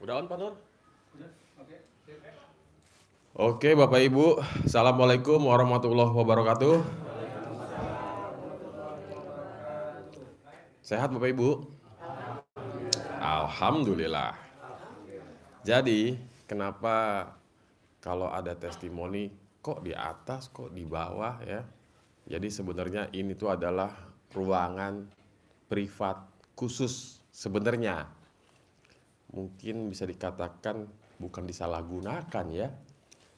Udah on, Pak Nur? Oke, Bapak Ibu. Assalamualaikum warahmatullahi wabarakatuh. Sehat Bapak Ibu? Alhamdulillah. Jadi, kenapa kalau ada testimoni kok di atas, kok di bawah ya? Jadi sebenarnya ini tuh adalah ruangan privat khusus sebenarnya. Mungkin bisa dikatakan bukan disalahgunakan ya.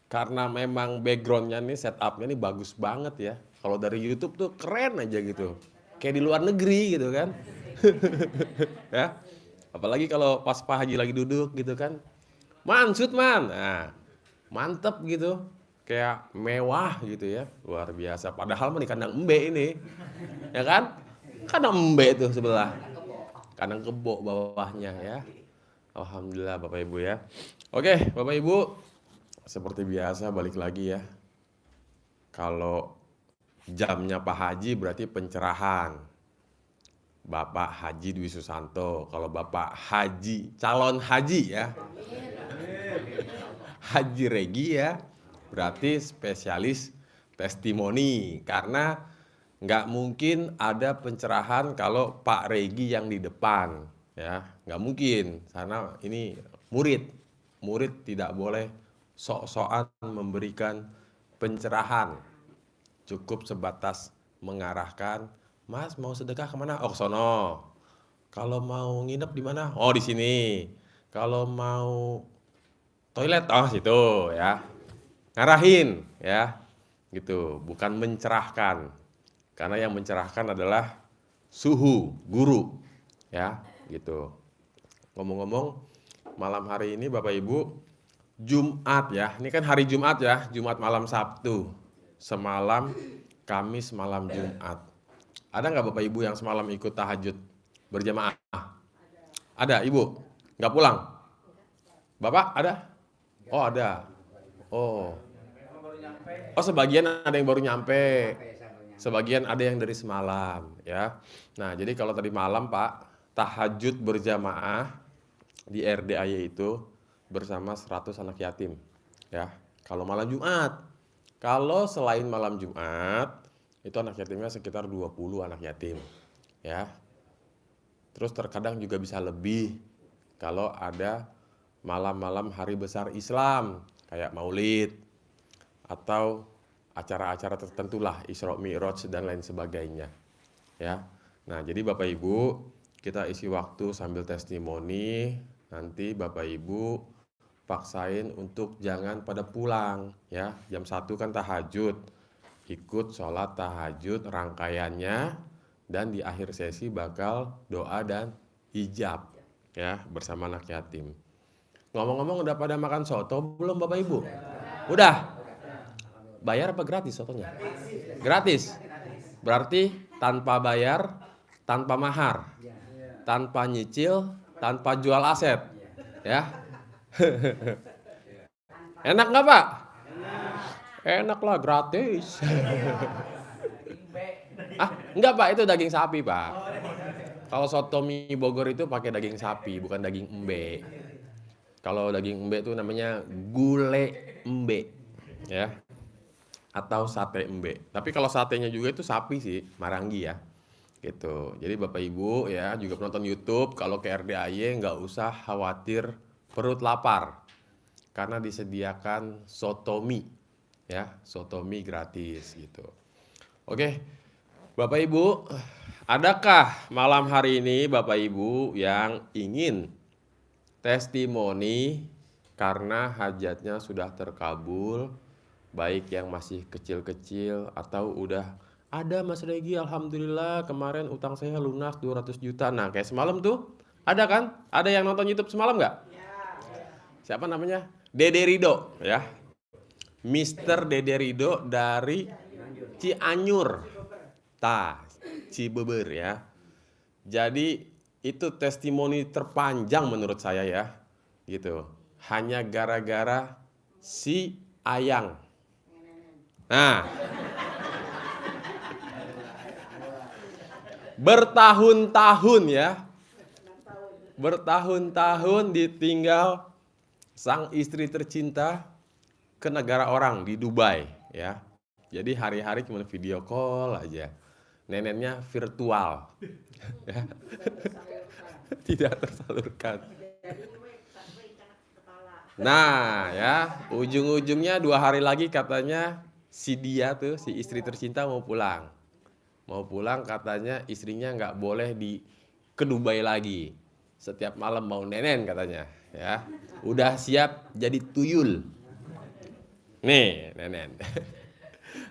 Karena memang backgroundnya nih, setupnya nih bagus banget ya. Kalau dari YouTube tuh keren aja gitu. Kayak di luar negeri gitu kan. Ya. Apalagi kalau pas Pak Haji lagi duduk gitu kan. Mansut man. Nah, mantep gitu. Kayak mewah gitu ya. Luar biasa. Padahal mah di kandang embe ini. Ya kan? Kandang embe tuh sebelah. Kandang kebo bawahnya ya. Alhamdulillah Bapak Ibu ya. Oke, Bapak Ibu. Seperti biasa balik lagi ya. Kalau jamnya Pak Haji berarti pencerahan. Bapak Haji Dwi Susanto. Kalau Bapak Haji, calon haji ya. Haji Regi ya. Berarti spesialis testimoni. Karena nggak mungkin ada pencerahan kalau Pak Regi yang di depan. Ya, nggak mungkin. Karena ini murid. Murid tidak boleh sok-sokan memberikan pencerahan. Cukup sebatas mengarahkan, Mas mau sedekah kemana? Oh, ke sono. Kalau mau nginep di mana? Oh, di sini. Kalau mau toilet, oh situ ya. Ngarahin ya. Gitu, bukan mencerahkan. Karena yang mencerahkan adalah suhu, guru. Ya, gitu. Ngomong-ngomong, malam hari ini Bapak Ibu, Jumat ya. Ini kan hari Jumat ya, Jumat malam Sabtu. Semalam Kamis malam Jumat. Ada nggak Bapak Ibu yang semalam ikut tahajud berjamaah? Ada Ibu? Nggak pulang? Bapak ada? Oh ada. Oh. Oh sebagian ada yang baru nyampe. Sebagian ada yang dari semalam ya. Nah jadi kalau tadi malam Pak, tahajud berjamaah di RDAY itu bersama 100 anak yatim ya. Kalau malam Jumat. Kalau selain malam Jumat, itu anak yatimnya sekitar 20 anak yatim ya. Terus terkadang juga bisa lebih kalau ada malam-malam hari besar Islam kayak Maulid atau acara-acara tertentu lah, Isra Mi'raj dan lain sebagainya ya. Nah, jadi Bapak Ibu, kita isi waktu sambil testimoni. Nanti Bapak Ibu paksain untuk jangan pada pulang ya. Jam 1 kan tahajud. Ikut sholat tahajud rangkaiannya dan di akhir sesi bakal doa dan hijab ya bersama anak yatim. Ngomong-ngomong udah pada makan soto belum Bapak Ibu? Udah? Bayar apa gratis sotonya? Gratis. Berarti tanpa bayar, tanpa mahar, tanpa nyicil, tanpa jual aset ya. Enak nggak Pak? Enak lah, gratis. Enggak Pak, itu daging sapi Pak. Kalau soto mie Bogor itu pakai daging sapi, bukan daging embe. Kalau daging embe itu namanya gulai embe, ya, atau sate embe. Tapi kalau satenya juga itu sapi sih, Marangi ya, gitu. Jadi Bapak Ibu ya juga penonton YouTube, kalau ke RDAY nggak usah khawatir perut lapar, karena disediakan soto mie, ya, soto mie gratis gitu. Oke, Bapak Ibu, adakah malam hari ini Bapak Ibu yang ingin testimoni karena hajatnya sudah terkabul, baik yang masih kecil-kecil atau udah ada Mas Regi, alhamdulillah kemarin utang saya lunas 200 juta. Nah, kayak semalam tuh, ada kan? Ada yang nonton YouTube semalam nggak? Siapa namanya? Dede Rido ya. Mister Dede Rido dari Cianjur. Cibeber ya. Jadi itu testimoni terpanjang menurut saya ya. Gitu. Hanya gara-gara si Ayang. Nah, bertahun-tahun ya. bertahun-tahun ditinggal sang istri tercinta ke negara orang di Dubai ya. Jadi hari-hari cuma video call aja. Neneknya virtual. Ya. Tidak tersalurkan. Nah ya, ujung-ujungnya 2 hari lagi katanya si dia tuh, si istri tercinta mau pulang. Mau pulang katanya istrinya nggak boleh ke Dubai lagi. Setiap malam mau nenen katanya ya. Udah siap jadi tuyul. Nih, nenen.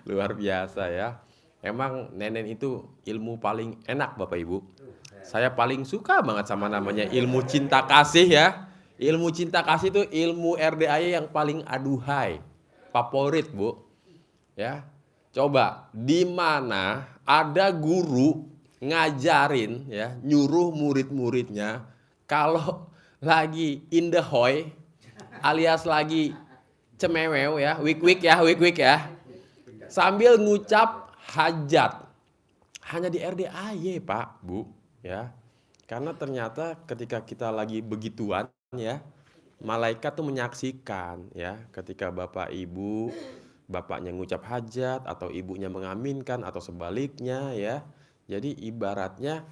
Luar biasa ya. Emang nenen itu ilmu paling enak Bapak Ibu. Saya paling suka banget sama namanya ilmu cinta kasih ya. Ilmu cinta kasih itu ilmu RDAY yang paling aduhai. Favorit, Bu. Ya. Coba di mana ada guru ngajarin ya, nyuruh murid-muridnya kalau lagi in the hoy alias lagi cemewew ya, wik-wik ya. Sambil ngucap hajat. Hanya di RDAY, Pak, Bu, ya. Karena ternyata ketika kita lagi begituan ya, malaikat tuh menyaksikan ya, ketika Bapak Ibu, bapaknya ngucap hajat atau ibunya mengaminkan atau sebaliknya ya. Jadi ibaratnya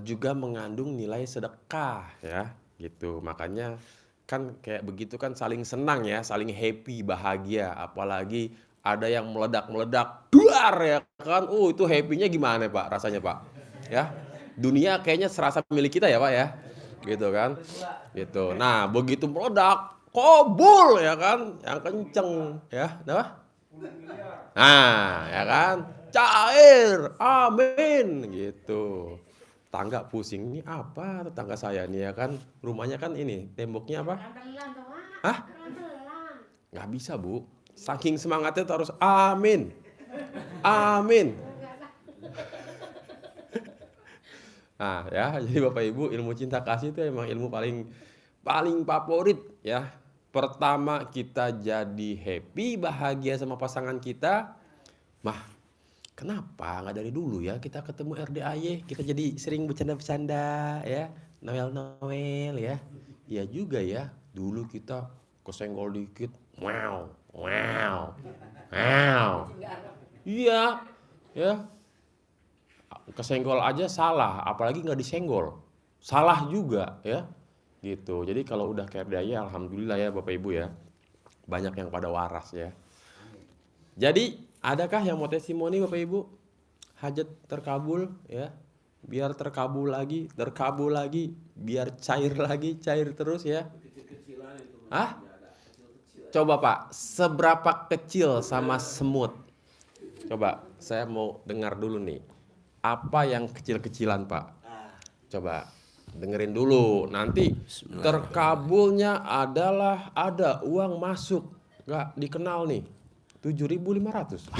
juga mengandung nilai sedekah ya, gitu. Makanya kan kayak begitu kan saling senang ya, saling happy, bahagia, apalagi ada yang meledak-meledak, duar ya kan. Itu happy-nya gimana Pak rasanya Pak? Ya. Dunia kayaknya serasa milik kita ya Pak ya. Gitu kan. Gitu. Nah, begitu meledak, kobul ya kan, yang kenceng ya. Apa? Nah, ya kan? Cair. Amin gitu. Tangga pusing ini apa tetangga saya nih ya kan, rumahnya kan ini temboknya apa? Hah? Nggak bisa Bu, saking semangatnya tuh harus amin, amin. Nah ya, jadi Bapak Ibu ilmu cinta kasih itu emang ilmu paling favorit ya. Pertama kita jadi happy, bahagia sama pasangan kita. Kenapa nggak dari dulu ya kita ketemu RDAY, kita jadi sering bercanda-bercanda ya, Noel ya. Iya juga ya, dulu kita kesenggol dikit, wow. Iya, ya. Kesenggol aja salah, apalagi nggak disenggol. Salah juga ya. Gitu. Jadi kalau udah ke RDAY alhamdulillah ya Bapak Ibu ya. Banyak yang pada waras ya. Jadi, adakah yang mau testimoni Bapak Ibu? Hajat terkabul ya. Biar terkabul lagi, biar cair terus ya. Hah? Coba Pak, seberapa kecil sama semut? Coba, saya mau dengar dulu nih. Apa yang kecil-kecilan Pak? Coba, dengerin dulu. Nanti terkabulnya adalah ada uang masuk. Nggak dikenal nih. 7.500.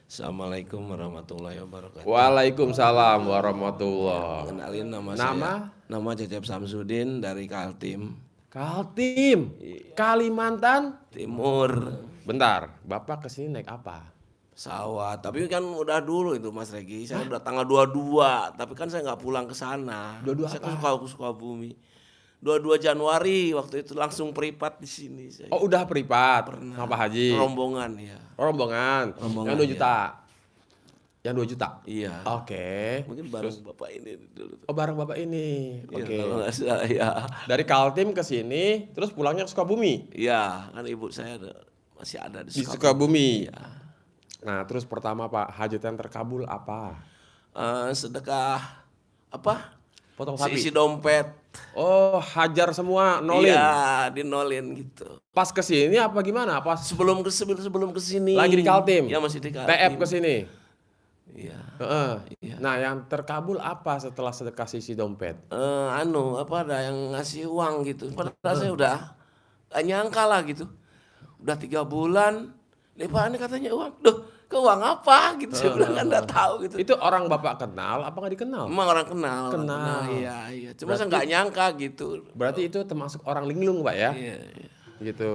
Assalamualaikum warahmatullahi wabarakatuh. Waalaikumsalam warahmatullahi. Kenalin nama Cecep Samsudin dari Kaltim. Kaltim, Kalimantan Timur. Bentar, Bapak kesini naik apa? Pesawat, tapi kan udah dulu itu Mas Regi. Saya udah tanggal 22, tapi kan saya nggak pulang ke sana. 22 saya apa? ke Sukabumi. 22 Januari waktu itu langsung privat di sini saya. Oh, udah privat sama Pak Haji. Rombongan ya. Rombongan. Yang 2 juta. Yang 2 juta. Iya. Oke. Mungkin bareng Bapak ini dulu. Oh, bareng Bapak ini. Iya, Oke. kalau nggak salah ya. Dari Kaltim ke sini, terus pulangnya ke Sukabumi. Iya, kan ibu saya masih ada di Di Sukabumi. Iya. Nah, terus pertama Pak, hajat yang terkabul apa? Sedekah apa? Potong sapi. Isi dompet. Oh, hajar semua, nolin. Iya, dinolin gitu. Pas ke sini apa gimana? Pas Sebelum ke sini. lagi di Kaltim. Ya masih di Kaltim. TF ke sini. Iya. Iya. Nah, yang terkabul apa setelah sedekah sisi dompet? Ada yang ngasih uang gitu. Padahal saya udah gak nyangka lah gitu. Udah 3 bulan, Pak ini katanya uang. Duh, ke uang apa gitu. Saya bilang kan gak tahu gitu. Itu orang Bapak kenal apa nggak dikenal? Emang orang kenal. Kenal. Iya. Cuma saya gak nyangka gitu. Berarti itu termasuk orang linglung Pak ya? Iya. Gitu.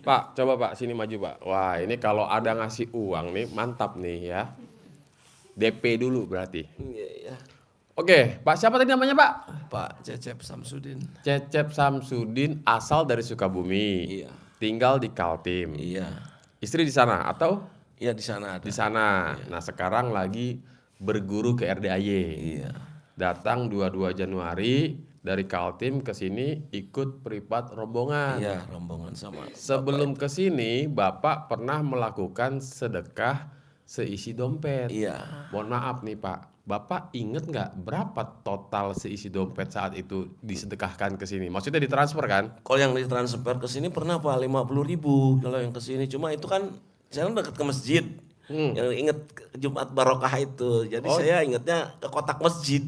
Pak, coba Pak sini maju Pak. Wah, ini kalau ada ngasih uang nih mantap nih ya. DP dulu berarti. Iya. Oke, Pak siapa tadi namanya Pak? Pak Cecep Samsudin. Cecep Samsudin, asal dari Sukabumi. Iya. Tinggal di Kaltim. Iya. Istri di sana atau Iya di sana ada. di sana. Nah, sekarang lagi berguru ke RDAY. Iya. Datang 22 Januari dari Kaltim ke sini ikut privat rombongan. Iya, rombongan sama. Sebelum ke sini, Bapak pernah melakukan sedekah seisi dompet. Iya. Mohon maaf nih Pak, Bapak inget nggak berapa total seisi dompet saat itu disedekahkan ke sini? Maksudnya ditransfer kan? Kalau yang ditransfer ke sini pernah Pak 50.000 kalau yang ke sini. Cuma itu kan saya kan dekat ke masjid. Yang inget Jumat Barokah itu. Jadi saya ingetnya ke kotak masjid.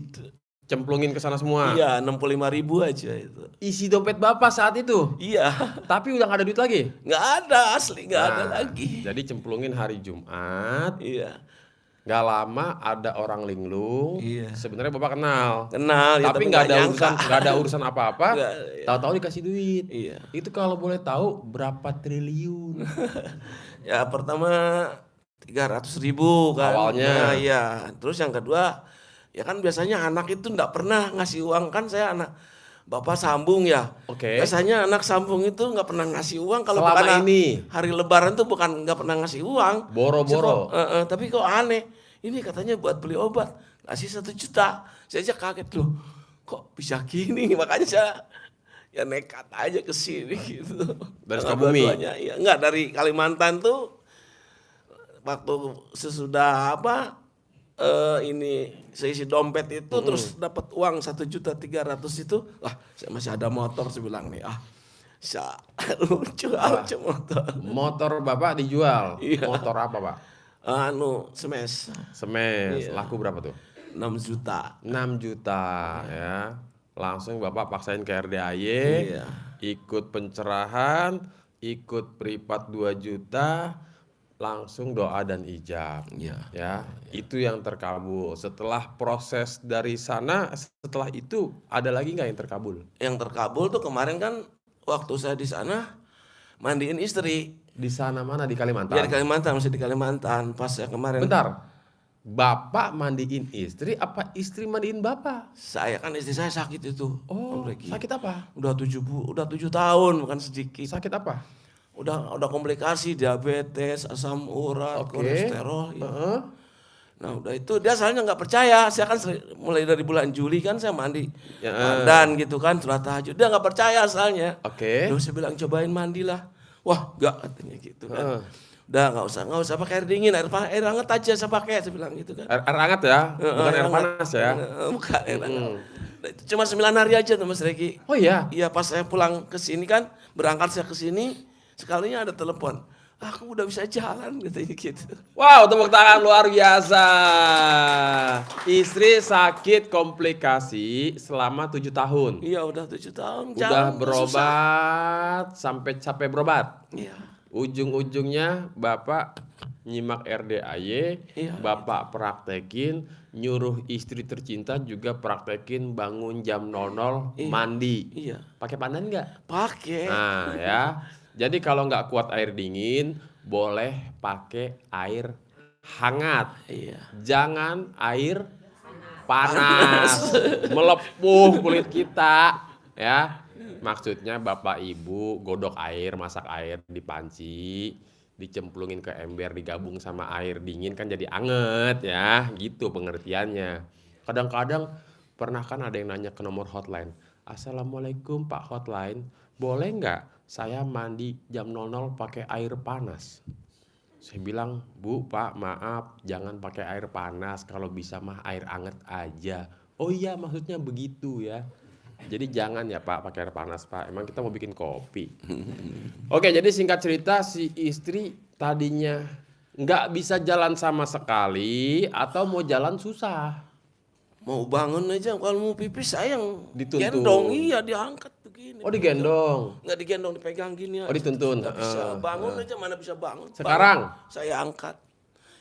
Cemplungin ke sana semua. Iya, 65.000 aja itu. Isi dompet Bapak saat itu. Iya. Tapi udah nggak ada duit lagi. Nggak ada, asli nggak ada Nah, lagi. Jadi cemplungin hari Jumat. Iya. Nggak lama ada orang linglung. Iya. Sebenarnya Bapak kenal. Kenal ya, Tapi nggak ada nyangka. urusan, nggak ada urusan apa-apa. Nggak, iya. Tahu-tahu dikasih duit. Iya. Itu kalau boleh tahu berapa triliun? Ya pertama 300.000 kan. Awalnya. Nah, iya. Terus yang kedua, ya kan biasanya anak itu nggak pernah ngasih uang kan, saya anak bapak sambung ya. Oke. Biasanya anak sambung itu nggak pernah ngasih uang kalau Selama bukan ini? hari Lebaran tuh bukan nggak pernah ngasih uang. Boro-boro. Tapi kok aneh. Ini katanya buat beli obat kasih 1 juta. Saya aja kaget loh. Kok bisa gini? Makanya saya ya nekat aja ke sini gitu. Dari Karena Sukabumi? dua-duanya, ya enggak, dari Kalimantan tuh waktu sesudah ini seisi dompet itu terus dapat uang 1.300.000 itu, wah saya masih ada motor, saya bilang nih bisa lucu motor. Motor Bapak dijual. Iya. Motor apa Pak? Smash Semes. Iya. Laku berapa tuh? 6 juta. 6 juta ya. Langsung Bapak paksain ke RDAY. Iya. Ikut pencerahan, ikut privat 2 juta, langsung doa dan ijab. Iya. Ya, itu yang terkabul. Setelah proses dari sana, setelah itu ada lagi nggak yang terkabul? Yang terkabul tuh kemarin kan waktu saya di sana mandiin istri. Di sana mana? Di Kalimantan? Ya di Kalimantan, masih di Kalimantan pas ya kemarin. Bentar, Bapak mandiin istri apa istri mandiin Bapak? Saya kan istri saya sakit itu. Oh, Om Regi. sakit apa? Udah 7 tahun, bukan sedikit. Sakit apa? Udah komplikasi, diabetes, asam urat, Oke. kolesterol. Ya. Heeh. Nah udah itu dia soalnya nggak percaya. Saya kan mulai dari bulan Juli kan saya mandi Ya. mandan gitu kan, sholat tahajud. Dia nggak percaya asalnya. Oke. Terus saya bilang cobain mandilah. Wah nggak katanya gitu kan. Heeh. Udah nggak usah pakai air dingin, air hangat aja saya pakai, saya bilang gitu kan. Air hangat ya, bukan air panas ya. Bukan air hangat. Nah, itu cuma 9 hari aja tuh Mas Reki. Oh iya. Iya pas saya pulang ke sini kan, berangkat saya ke sini, sekalinya ada telepon. Aku udah bisa jalan katanya gitu. Wow, tepuk tangan luar biasa. Istri sakit komplikasi selama 7 tahun. Iya udah 7 tahun. Udah jalan susah. berobat sampai capek berobat. Iya. Ujung-ujungnya Bapak nyimak RDAY, Iya. Bapak praktekin, nyuruh istri tercinta juga praktekin bangun jam 00 mandi. Iya. Pakai pandan nggak? Pakai. Nah ya, jadi kalau nggak kuat air dingin, boleh pakai air hangat. Iya. Jangan air panas, melepuh kulit kita, ya. Maksudnya Bapak Ibu godok air, masak air di panci, dicemplungin ke ember, digabung sama air dingin kan jadi anget ya, gitu pengertiannya. Kadang-kadang pernah kan ada yang nanya ke nomor hotline, Assalamualaikum Pak Hotline, boleh nggak saya mandi jam 00 pakai air panas? Saya bilang, Bu, Pak, maaf, jangan pakai air panas, kalau bisa mah air anget aja. Oh iya, maksudnya begitu ya. Jadi jangan ya Pak pakai air panas Pak, emang kita mau bikin kopi. Oke, jadi singkat cerita si istri tadinya nggak bisa jalan sama sekali atau mau jalan susah. Mau bangun aja kalau mau pipis saya yang Dituntun. gendong, iya diangkat begini. Oh digendong. Nggak digendong, dipegang gini. Oh dituntun. Nggak bisa bangun aja, mana bisa bangun. Sekarang? Bangun, saya angkat.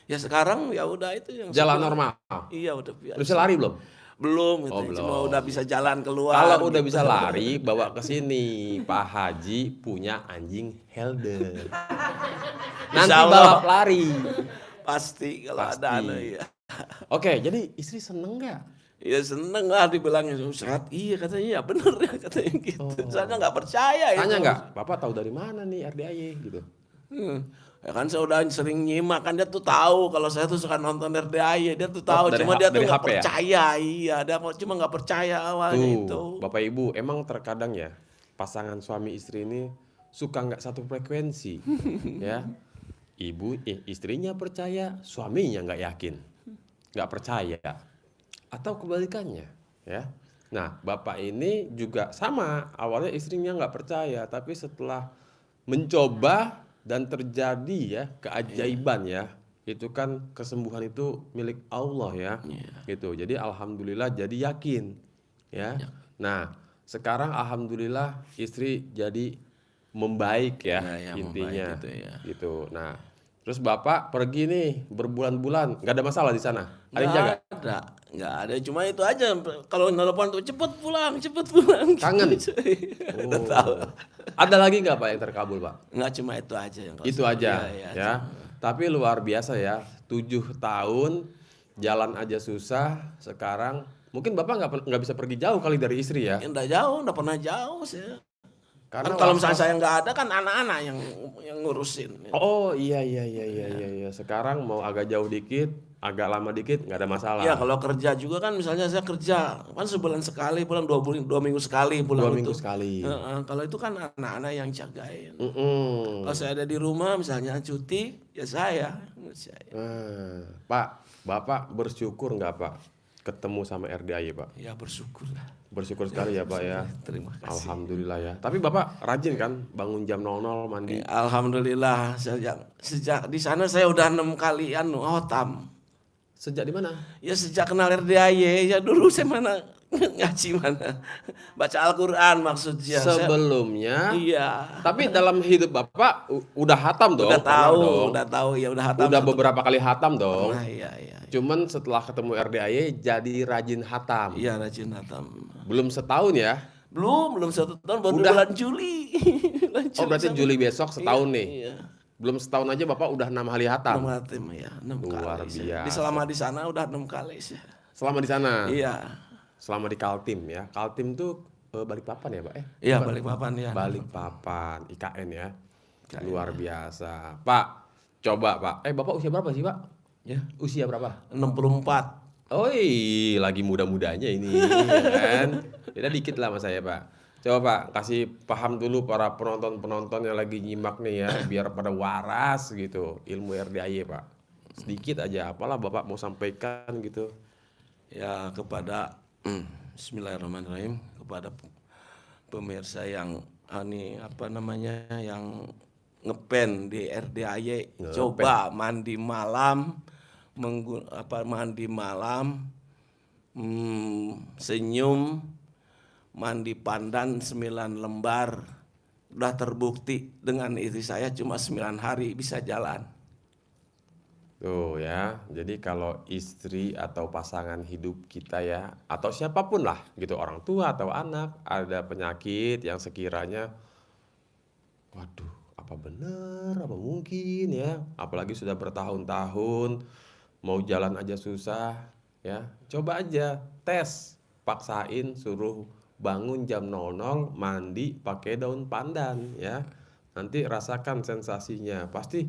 Ya sekarang ya udah itu yang Jalan sebelah. normal. Iya udah biasa. Udah bisa lari belum? Belum gitu. Oh, belum. Cuma udah bisa jalan keluar. Kalau udah gitu. bisa lari, bawa ke sini. Pak Haji punya anjing helder. Nanti Insya Allah. balap lari. Pasti kalau Pasti. ada ya. Oke, jadi istri seneng nggak? Ya seneng lah dibilangnya Ustaz. Iya katanya ya bener ya katanya gitu. Soalnya nggak percaya ya. Tanya nggak, Bapak tahu dari mana nih RDAY gitu? Ya kan saya udah sering nyimak kan dia tuh tahu kalau saya tuh suka nonton RDAY, dia tuh tahu Dari cuma dia tuh dari nggak HP ya? percaya. Iya, dia cuma nggak percaya awalnya itu. Tuh, Bapak Ibu, emang terkadang ya pasangan suami istri ini suka nggak satu frekuensi, ya. Istrinya percaya, suaminya nggak yakin, nggak percaya, atau kebalikannya, ya. Nah, Bapak ini juga sama, awalnya istrinya nggak percaya, tapi setelah mencoba dan terjadi ya keajaiban ya, itu kan kesembuhan itu milik Allah ya, gitu. Jadi alhamdulillah jadi yakin, ya. Nah, sekarang alhamdulillah istri jadi membaik ya, Ya, ya, intinya, membaik gitu ya. gitu. Nah, terus Bapak pergi nih berbulan-bulan, nggak ada masalah di sana, ada yang jaga? Nggak ada. Cuma itu aja. Kalau nelpon tuh cepet pulang, cepet pulang. Kangen? Gitu. Udah tahu. Oh. Ada lagi nggak Pak yang terkabul Pak? Nggak cuma itu aja yang Itu aja Iya, ya. Tapi luar biasa ya, 7 tahun jalan aja susah. Sekarang mungkin Bapak nggak bisa pergi jauh kali dari istri ya, Nggak jauh, nggak pernah jauh sih. Kan karena kalau misalnya was-was. saya nggak ada kan anak-anak yang ngurusin. Oh iya. Sekarang mau agak jauh dikit, agak lama dikit nggak ada masalah. Iya kalau kerja juga kan misalnya saya kerja kan sebulan sekali pulang 2 minggu sekali pulang 2 minggu itu. sekali. Kalau itu kan anak-anak yang jagain. Mm-mm. Kalau saya ada di rumah misalnya cuti ya saya. Pak, Bapak bersyukur nggak Pak ketemu sama RDAY Pak? Ya bersyukur lah. Bersyukur sekali ya Pak ya. Terima kasih. Alhamdulillah ya. Tapi Bapak rajin kan bangun jam 00 mandi. Alhamdulillah sejak di sana saya udah 6 kali khotam. Sejak di mana? Ya sejak kenal RDAY ya dulu saya mana ngaji mana baca Al-Qur'an maksudnya. Sebelumnya. Iya. Tapi dalam hidup Bapak udah hatam dong? Udah Pernah tahu, dong? udah tahu ya udah hatam. Udah beberapa kali hatam dong? Nah, iya. Cuman setelah ketemu RDAY jadi rajin hatam. Iya rajin hatam. Belum setahun ya? Belum 1 tahun baru Udah. bulan Juli. Oh berarti Juli besok setahun nih? Iya. Belum setahun aja Bapak udah 6 hari 6 hatam? hatam ya, 6 Luar kali. biasa. Selama di sana udah 6 kali sih. Selama di sana? Iya. Selama di Kaltim ya? Kaltim tuh Balikpapan ya Pak? Iya Balikpapan ya. Balikpapan, IKN ya? Luar biasa. Pak, coba Pak. Bapak usia berapa sih Pak? Ya. Usia berapa? 64. Oi, lagi muda-mudanya ini, ya kan? Beda dikit lah sama saya, Pak. Coba Pak, kasih paham dulu para penonton-penonton yang lagi nyimak nih ya, biar pada waras gitu ilmu RDAY, Pak. Sedikit aja, apalah Bapak mau sampaikan gitu. Ya kepada Bismillahirrahmanirrahim kepada pemirsa yang yang ngepen di RDAY, coba mandi malam mandi malam, senyum, mandi pandan 9 lembar, udah terbukti dengan istri saya cuma 9 hari bisa jalan. Tuh ya, jadi kalau istri atau pasangan hidup kita ya, atau siapapun lah gitu, orang tua atau anak, ada penyakit yang sekiranya, waduh, apa bener, apa mungkin ya, apalagi sudah bertahun-tahun, mau jalan aja susah, ya, coba aja tes, paksain suruh bangun jam 00, mandi pakai daun pandan, ya, nanti rasakan sensasinya, pasti,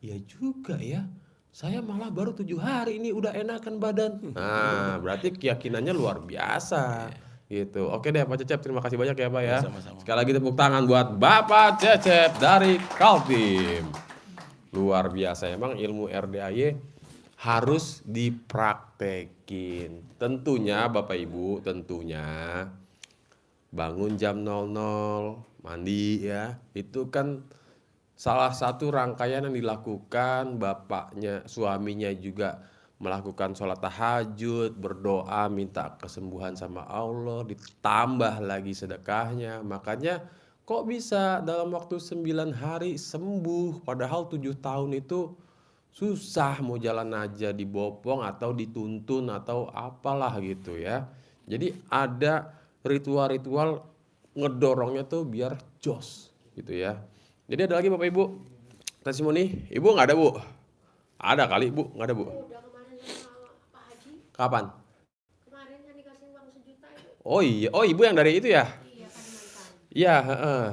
iya juga ya. Saya malah baru 7 hari ini udah enakan badan. Nah, berarti keyakinannya luar biasa. Gitu. Oke deh Pak Cecep, terima kasih banyak ya Pak ya. Sama-sama. Sekali lagi tepuk tangan buat Bapak Cecep dari Kaltim. Luar biasa, emang ilmu RDAY harus dipraktekin. Tentunya Bapak Ibu, tentunya bangun jam 00, mandi ya. Itu kan salah satu rangkaian yang dilakukan, bapaknya, suaminya juga melakukan sholat tahajud, berdoa, minta kesembuhan sama Allah, ditambah lagi sedekahnya. Makanya kok bisa dalam waktu 9 hari sembuh, padahal 7 tahun itu susah, mau jalan aja dibopong atau dituntun atau apalah gitu ya. Jadi ada ritual-ritual ngedorongnya tuh biar jos gitu ya. Jadi ada lagi Bapak Ibu testimoni? Ibu nggak ada Bu? Ada kali Bu, nggak ada Bu? Udah kemarin sama Pak Haji, Kapan? kemarin Oh ibu yang dari itu ya? Iya, Kalimantan. Iya, heeh.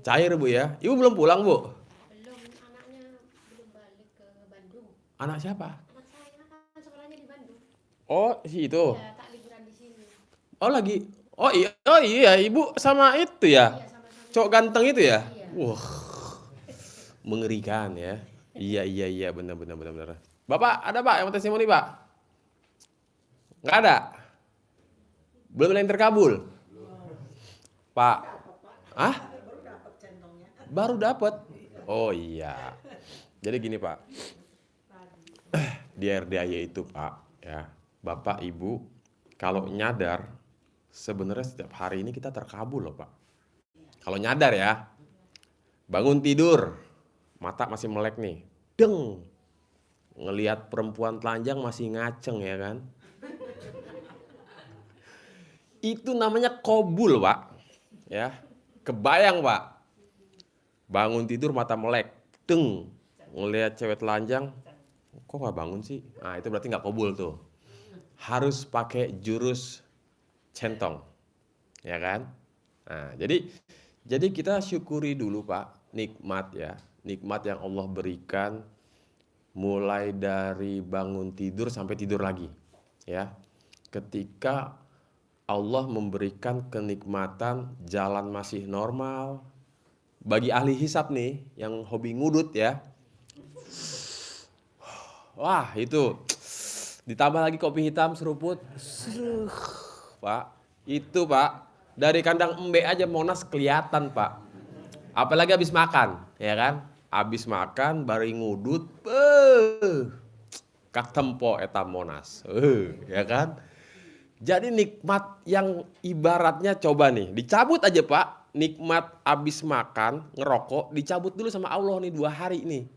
Cair bu ya. Ibu belum pulang bu? Belum, anaknya belum balik ke Bandung. Anak siapa? Anak saya kan sekolahnya di Bandung. Oh si itu. Iya, tak liburan di sini. Oh lagi. Oh iya ibu sama itu ya. Iya, sama-sama. Cowok ganteng itu ya? Iya. Wah, mengerikan ya. Iya benar. Bapak ada Pak yang mau testimoni Pak? Nggak ada. Belum ada yang terkabul. Pak. Ah? Baru dapat. Oh iya. Jadi gini Pak. Di RDAY itu Pak, ya. Bapak Ibu kalau nyadar sebenarnya setiap hari ini kita terkabul loh Pak. Kalau nyadar ya. Bangun tidur, mata masih melek nih. Deng. Ngelihat perempuan telanjang masih ngaceng ya kan. Itu namanya kobul Pak. Ya. Kebayang Pak. Bangun tidur mata melek. Deng. Ngelihat cewek telanjang, kok nggak bangun sih? Nah itu berarti nggak kobul tuh. Harus pakai jurus centong. Ya kan? Nah, jadi kita syukuri dulu Pak, nikmat ya. Nikmat yang Allah berikan mulai dari bangun tidur sampai tidur lagi. Ya. Ketika Allah memberikan kenikmatan jalan masih normal. Bagi ahli hisab nih yang hobi ngudut ya. Wah, itu ditambah lagi kopi hitam seruput. Pak, itu Pak, dari kandang embe aja Monas kelihatan Pak. Apalagi habis makan, ya kan? Habis makan bari ngudut, katempo eta Monas. Ya kan? Jadi nikmat yang ibaratnya coba nih, dicabut aja Pak. Nikmat habis makan, ngerokok, dicabut dulu sama Allah nih 2 hari nih.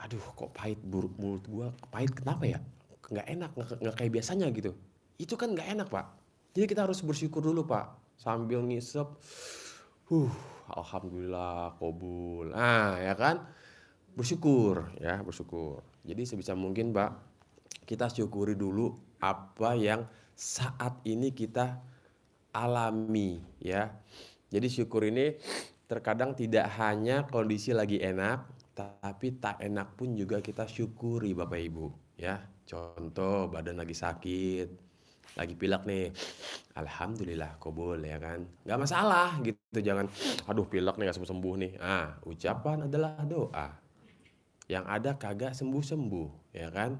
Aduh kok pahit mulut gua, pahit kenapa ya? Nggak enak, nggak kayak biasanya gitu. Itu kan nggak enak Pak. Jadi kita harus bersyukur dulu Pak. Sambil ngisep, alhamdulillah kobul. Nah ya kan, bersyukur ya, bersyukur. Jadi sebisa mungkin Pak, kita syukuri dulu apa yang saat ini kita alami ya. Jadi syukur ini terkadang tidak hanya kondisi lagi enak, tapi tak enak pun juga kita syukuri Bapak Ibu ya. Contoh badan lagi sakit, lagi pilek nih, alhamdulillah kobol ya kan, nggak masalah gitu. Jangan aduh pilek nih nggak sembuh nih. Ucapan adalah doa, yang ada kagak sembuh ya kan.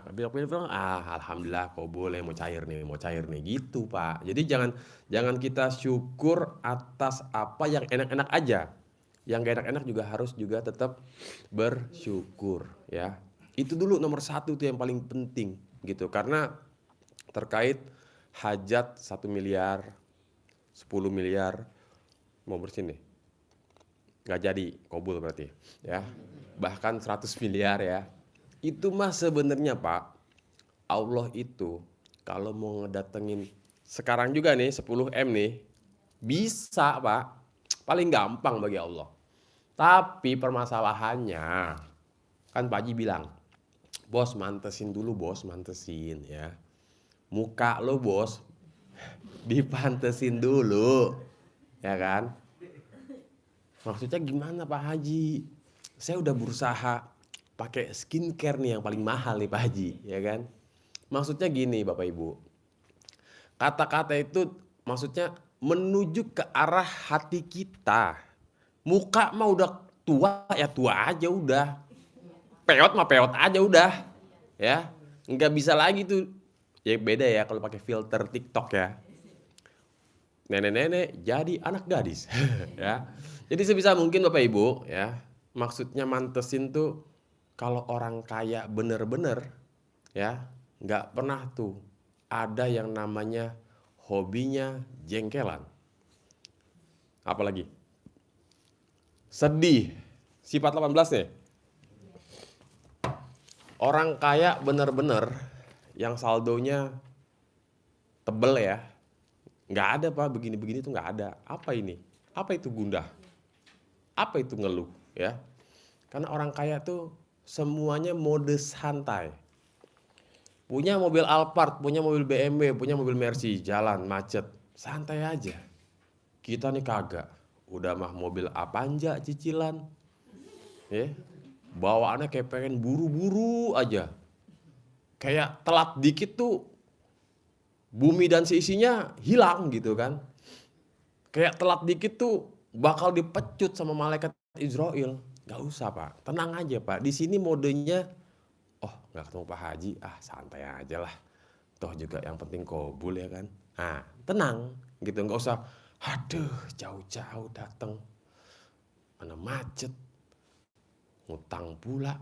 Pilek alhamdulillah kobol ya, mau cair nih gitu Pak. Jadi jangan kita syukur atas apa yang enak-enak aja. Yang gak enak-enak juga harus juga tetap bersyukur ya. Itu dulu nomor 1 tuh yang paling penting gitu. Karena terkait hajat 1 miliar, 10 miliar, mau bersin nih. Gak jadi kobul berarti ya. Bahkan 100 miliar ya. Itu mah sebenarnya Pak, Allah itu kalau mau ngedatengin sekarang juga nih 10M nih, bisa Pak. Paling gampang bagi Allah. Tapi permasalahannya, kan Pak Haji bilang, bos mantesin dulu bos, mantesin ya. Muka lo bos, dipantesin dulu, ya kan. Maksudnya gimana Pak Haji? Saya udah berusaha pakai skincare nih yang paling mahal nih Pak Haji, ya kan. Maksudnya gini Bapak Ibu, kata-kata itu maksudnya menuju ke arah hati kita. Muka mah udah tua ya tua aja udah. Peot mah peot aja udah. Ya, nggak bisa lagi tuh. Ya beda ya kalau pakai filter TikTok ya. Nenek-nenek jadi anak gadis. Ya. Jadi sebisa mungkin Bapak Ibu ya, maksudnya mantesin tuh kalau orang kaya bener-bener ya, nggak pernah tuh ada yang namanya hobinya jengkelan. Apalagi sedih, sifat 18 nih. Orang kaya bener-bener yang saldonya tebel ya, nggak ada Pak, begini-begini tuh nggak ada. Apa ini? Apa itu gundah? Apa itu ngeluh ya? Karena orang kaya tuh semuanya mode santai. Punya mobil Alphard, punya mobil BMW, punya mobil Mercy, jalan macet, santai aja. Kita nih kagak. Udah mah mobil Avanza cicilan. Ya. Bawaannya kayak pengen buru-buru aja. Kayak telat dikit tuh bumi dan seisinya hilang gitu kan. Kayak telat dikit tuh bakal dipecut sama malaikat Israel. Gak usah Pak, tenang aja Pak. Di sini modenya, oh gak ketemu Pak Haji, santai aja lah. Toh juga yang penting kobul ya kan. Nah tenang gitu, gak usah, aduh jauh-jauh datang, mana macet, ngutang pula,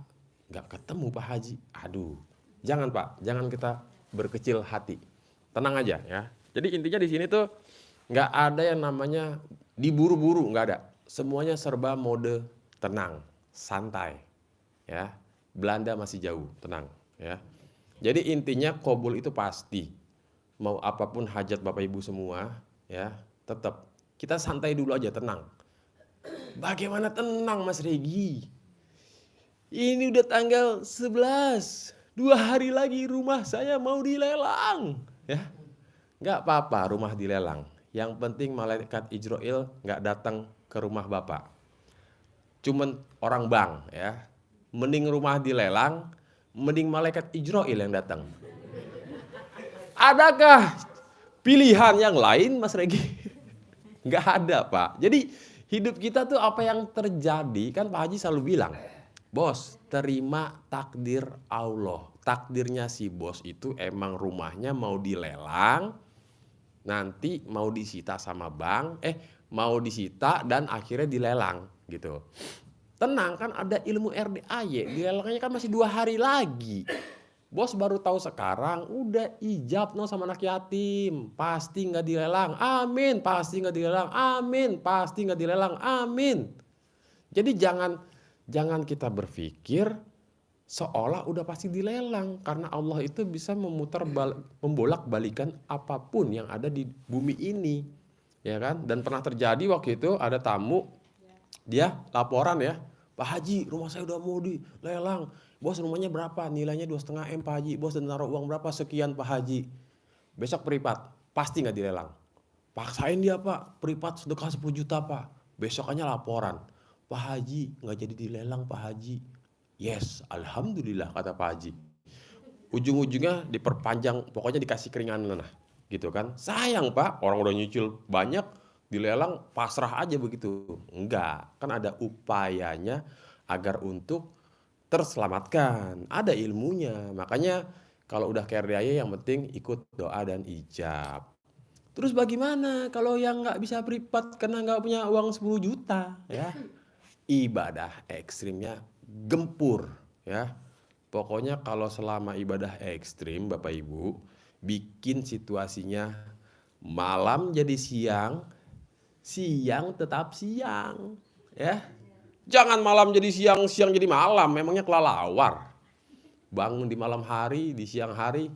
gak ketemu Pak Haji. Aduh, jangan Pak, jangan kita berkecil hati. Tenang aja ya. Jadi intinya di sini tuh nggak ada yang namanya diburu-buru, nggak ada. Semuanya serba mode tenang, santai, ya. Belanda masih jauh, tenang, ya. Jadi intinya kobul itu pasti. Mau apapun hajat Bapak Ibu semua, ya, tetap kita santai dulu aja, tenang. Bagaimana tenang Mas Regi? Ini udah tanggal 11, 2 hari lagi rumah saya mau dilelang, ya. Nggak apa-apa rumah dilelang. Yang penting malaikat Israel nggak datang ke rumah Bapak. Cuman orang bank ya. Mending rumah dilelang, mending malaikat Israel yang datang. Adakah pilihan yang lain Mas Regi? Nggak ada Pak. Jadi hidup kita tuh apa yang terjadi, kan Pak Haji selalu bilang, bos terima takdir Allah. Takdirnya si bos itu emang rumahnya mau dilelang, nanti mau disita sama bank, mau disita dan akhirnya dilelang gitu. Tenang kan ada ilmu RDAY, dilelangnya kan masih 2 hari lagi. Bos baru tahu sekarang, udah ijab no sama anak yatim, pasti nggak dilelang, amin, pasti nggak dilelang, amin, pasti nggak dilelang, amin. Jadi jangan kita berpikir seolah udah pasti dilelang, karena Allah itu bisa membolak-balikan apapun yang ada di bumi ini, ya kan? Dan pernah terjadi waktu itu ada tamu, dia laporan ya, Pak Haji rumah saya udah mau dilelang, bos rumahnya berapa? Nilainya 2,5 M Pak Haji, bos dan naruh uang berapa? Sekian Pak Haji. Besok privat, pasti nggak dilelang. Paksain dia Pak, privat sedekah 10 juta Pak. Besokannya laporan, Pak Haji nggak jadi dilelang Pak Haji. Yes, alhamdulillah kata Pak Haji. Ujung-ujungnya diperpanjang, pokoknya dikasih keringanan lah, gitu kan. Sayang Pak, orang udah nyicil banyak, dilelang pasrah aja begitu. Enggak, kan ada upayanya agar untuk terselamatkan. Ada ilmunya, makanya kalau udah ke RDAY yang penting ikut doa dan ijab. Terus bagaimana kalau yang nggak bisa privat karena nggak punya uang 10 juta ya? Ibadah ekstrimnya gempur ya. Pokoknya kalau selama ibadah ekstrim Bapak Ibu, bikin situasinya malam jadi siang, siang tetap siang ya. Jangan malam jadi siang, siang jadi malam, memangnya kelelawar. Bangun di malam hari, di siang hari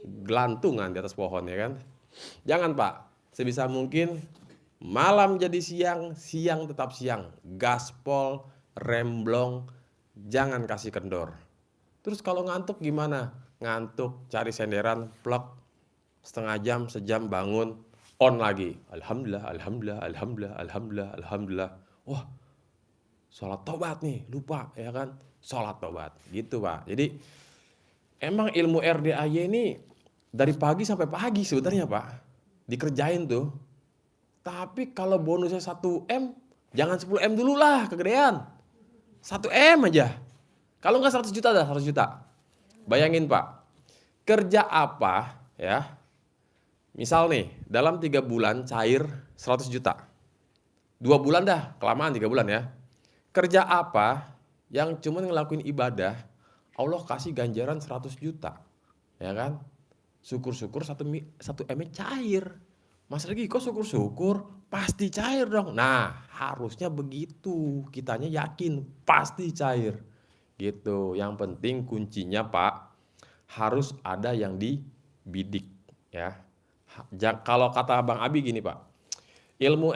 gelantungan di atas pohon ya kan. Jangan Pak, sebisa mungkin malam jadi siang, siang tetap siang. Gaspol, remblong, jangan kasih kendor. Terus kalau ngantuk gimana? Ngantuk, cari senderan, plug, setengah jam, sejam bangun, on lagi. Alhamdulillah, alhamdulillah, alhamdulillah, alhamdulillah, alhamdulillah. Wah, sholat tobat nih, lupa ya kan? Sholat tobat, gitu Pak. Jadi emang ilmu RDAY ini dari pagi sampai pagi sebenarnya Pak. Dikerjain tuh. Tapi kalau bonusnya 1 M, jangan 10 M dulu lah, kegedean. 1 M aja. Kalau nggak 100 juta dah, 100 juta. Bayangin Pak, kerja apa ya? Misal nih, dalam 3 bulan cair 100 juta. 2 bulan dah, kelamaan 3 bulan ya. Kerja apa yang cuma ngelakuin ibadah, Allah kasih ganjaran 100 juta. Ya kan? Syukur-syukur 1 M cair. Mas Regi kok syukur-syukur? Pasti cair dong. Nah, harusnya begitu. Kitanya yakin pasti cair. Gitu. Yang penting kuncinya Pak, harus ada yang dibidik ya. Kalau kata Bang Abi gini Pak, ilmu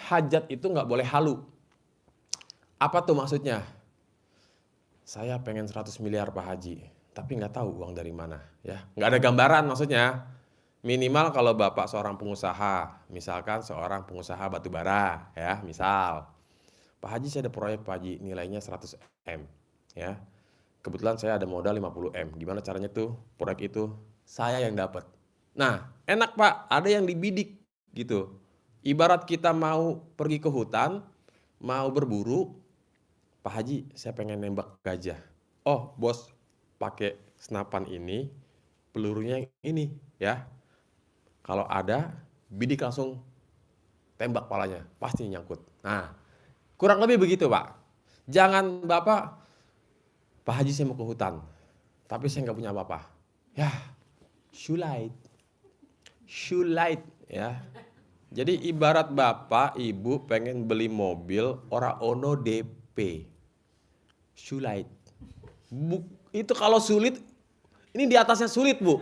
hajat itu nggak boleh halu. Apa tuh maksudnya? Saya pengen 100 miliar Pak Haji, tapi nggak tahu uang dari mana, ya. Nggak ada gambaran maksudnya. Minimal kalau Bapak seorang pengusaha, misalkan seorang pengusaha batu bara, ya, misal. Pak Haji saya ada proyek Pak Haji, nilainya 100 M, ya. Kebetulan saya ada modal 50 M. Gimana caranya tuh proyek itu saya yang dapat. Nah, enak Pak, ada yang dibidik gitu. Ibarat kita mau pergi ke hutan, mau berburu, Pak Haji, saya pengen nembak gajah. Oh, bos, pakai senapan ini, pelurunya ini, ya. Kalau ada, bidik langsung tembak palanya, pasti nyangkut. Nah, kurang lebih begitu, Pak. Jangan Bapak, Pak Haji saya mau ke hutan, tapi saya nggak punya apa-apa. Ya, sulait, ya. Jadi ibarat Bapak, Ibu pengen beli mobil, ora ono DP. Sulait. Itu kalau sulit, ini di atasnya sulit, Bu.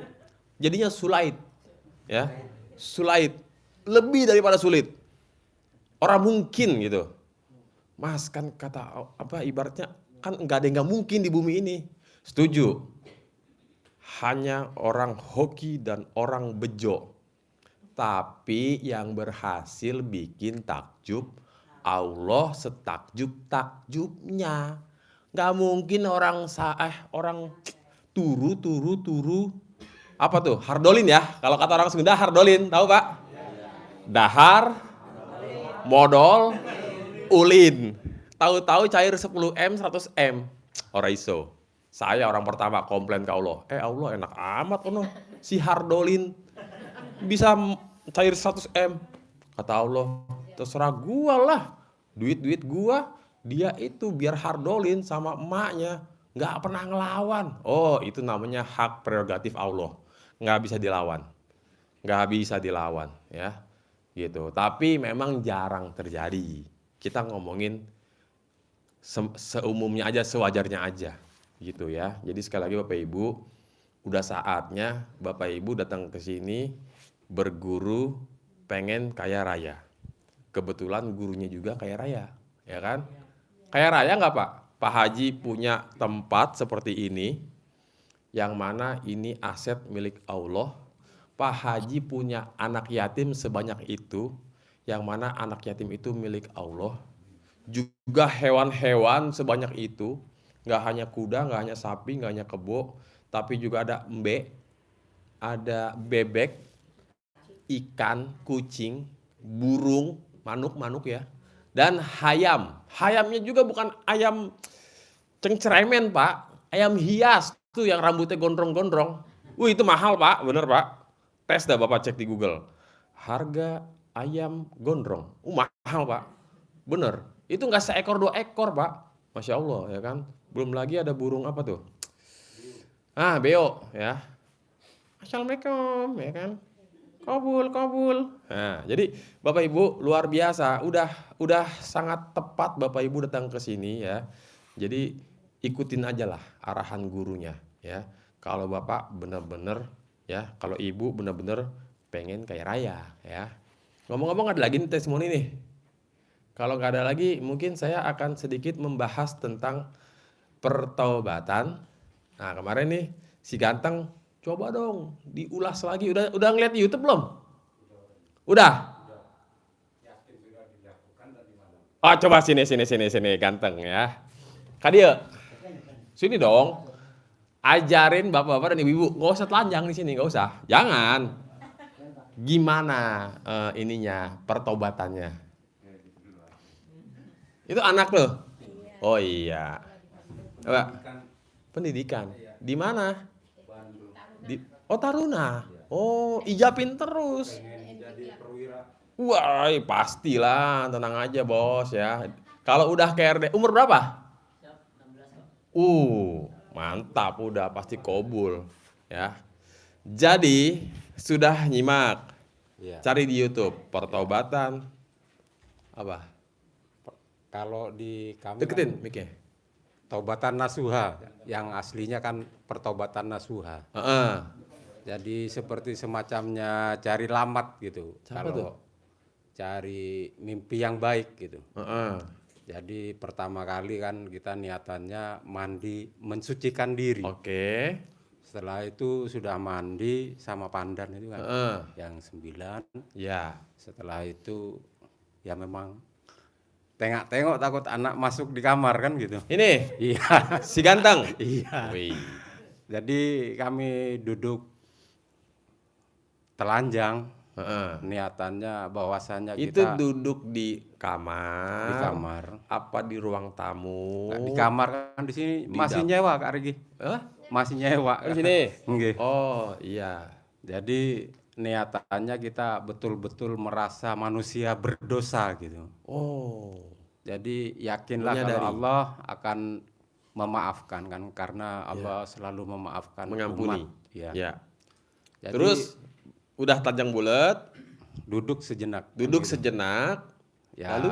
Jadinya sulait. Ya. Sulait. Lebih daripada sulit. Orang mungkin gitu. Mas kan kata apa ibaratnya kan nggak ada yang nggak mungkin di bumi ini. Setuju. Hanya orang hoki dan orang bejo. Tapi yang berhasil bikin takjub Allah setakjub-takjubnya. Nggak mungkin orang turu. Apa tuh? Hardolin ya. Kalau kata orang Sunda hardolin, tahu Pak? Dahar, modal, ulin. Tahu-tahu cair 10 M, 100 M. Ora iso. Saya orang pertama komplain ke Allah. Allah enak amat ono. Si hardolin bisa cair 100 M. Kata Allah, terserah gua lah. Duit-duit gua, dia itu biar hardolin sama emaknya. Nggak pernah ngelawan. Oh, itu namanya hak prerogatif Allah. Nggak bisa dilawan. Ya. Gitu. Tapi memang jarang terjadi. Kita ngomongin seumumnya aja, sewajarnya aja. Gitu ya. Jadi sekali lagi Bapak Ibu, udah saatnya Bapak Ibu datang ke sini berguru pengen kaya raya. Kebetulan gurunya juga kaya raya, ya kan? Kaya raya nggak Pak? Pak Haji punya tempat seperti ini, yang mana ini aset milik Allah. Pak Haji punya anak yatim sebanyak itu, yang mana anak yatim itu milik Allah. Juga hewan-hewan sebanyak itu, nggak hanya kuda, nggak hanya sapi, nggak hanya kebo, tapi juga ada embe, ada bebek, ikan, kucing, burung, manuk ya, dan hayam. Hayamnya juga bukan ayam cengceremen Pak, ayam hias tuh yang rambutnya gondrong-gondrong. Itu mahal Pak, bener Pak. Tes dah Bapak cek di Google. Harga ayam gondrong, mahal Pak, bener. Itu nggak seekor 2 ekor Pak, Masya Allah ya kan. Belum lagi ada burung apa tuh? Beo ya. Assalamualaikum ya kan. Kabul. Nah, jadi Bapak Ibu luar biasa, udah sangat tepat Bapak Ibu datang ke sini ya. Jadi ikutin aja lah arahan gurunya ya. Kalau Bapak benar-benar ya, kalau Ibu benar-benar pengen kaya raya ya. Ngomong-ngomong ada lagi nih testimoni nih. Kalau nggak ada lagi, mungkin saya akan sedikit membahas tentang pertaubatan. Nah kemarin nih si ganteng, coba dong diulas lagi. Udah ngeliat di YouTube belum? Udah. Oh coba sini ganteng ya. Kadia, sini dong. Ajarin bapak-bapak dan ibu-ibu, nggak usah telanjang di sini, nggak usah. Jangan. Gimana ininya pertobatannya? Itu anak loh. Oh iya. Coba. Pendidikan. Di mana? Taruna. Oh, ijabin terus. Wah, pastilah, tenang aja bos ya. Kalau udah KRD, umur berapa? Mantap, udah pasti kobul ya. Jadi sudah nyimak, cari di YouTube pertobatan apa? Kalau di kami Deketin miknya. Taubatan Nasuha, yang aslinya kan pertobatan Nasuha. Jadi seperti semacamnya cari lamat gitu. Siapa kalau tuh? cari mimpi yang baik gitu. Jadi pertama kali kan kita niatannya mandi, mensucikan diri. Oke. Setelah itu sudah mandi sama pandan itu kan, Heeh. yang 9. Ya. Setelah itu ya memang tengok-tengok takut anak masuk di kamar kan gitu. Ini Iya, si ganteng. iya. Wih. Jadi kami duduk telanjang, Heeh. niatannya bahwasannya Itu kita duduk di kamar. di kamar. Apa di ruang tamu? Nah, di kamar kan di sini Di masih dap- nyewa Kak Regi. Hah? Masih nyewa. Di sini. Nggih. Oh, iya. Jadi niatannya kita betul-betul merasa manusia berdosa gitu. Oh. Jadi yakinlah Menyadari. kalau Allah akan memaafkan kan, karena Allah selalu memaafkan Mengampuni. umat. Ya. Ya. Jadi Terus udah telanjang bulat, duduk sejenak. duduk sejenak. Ya. Lalu?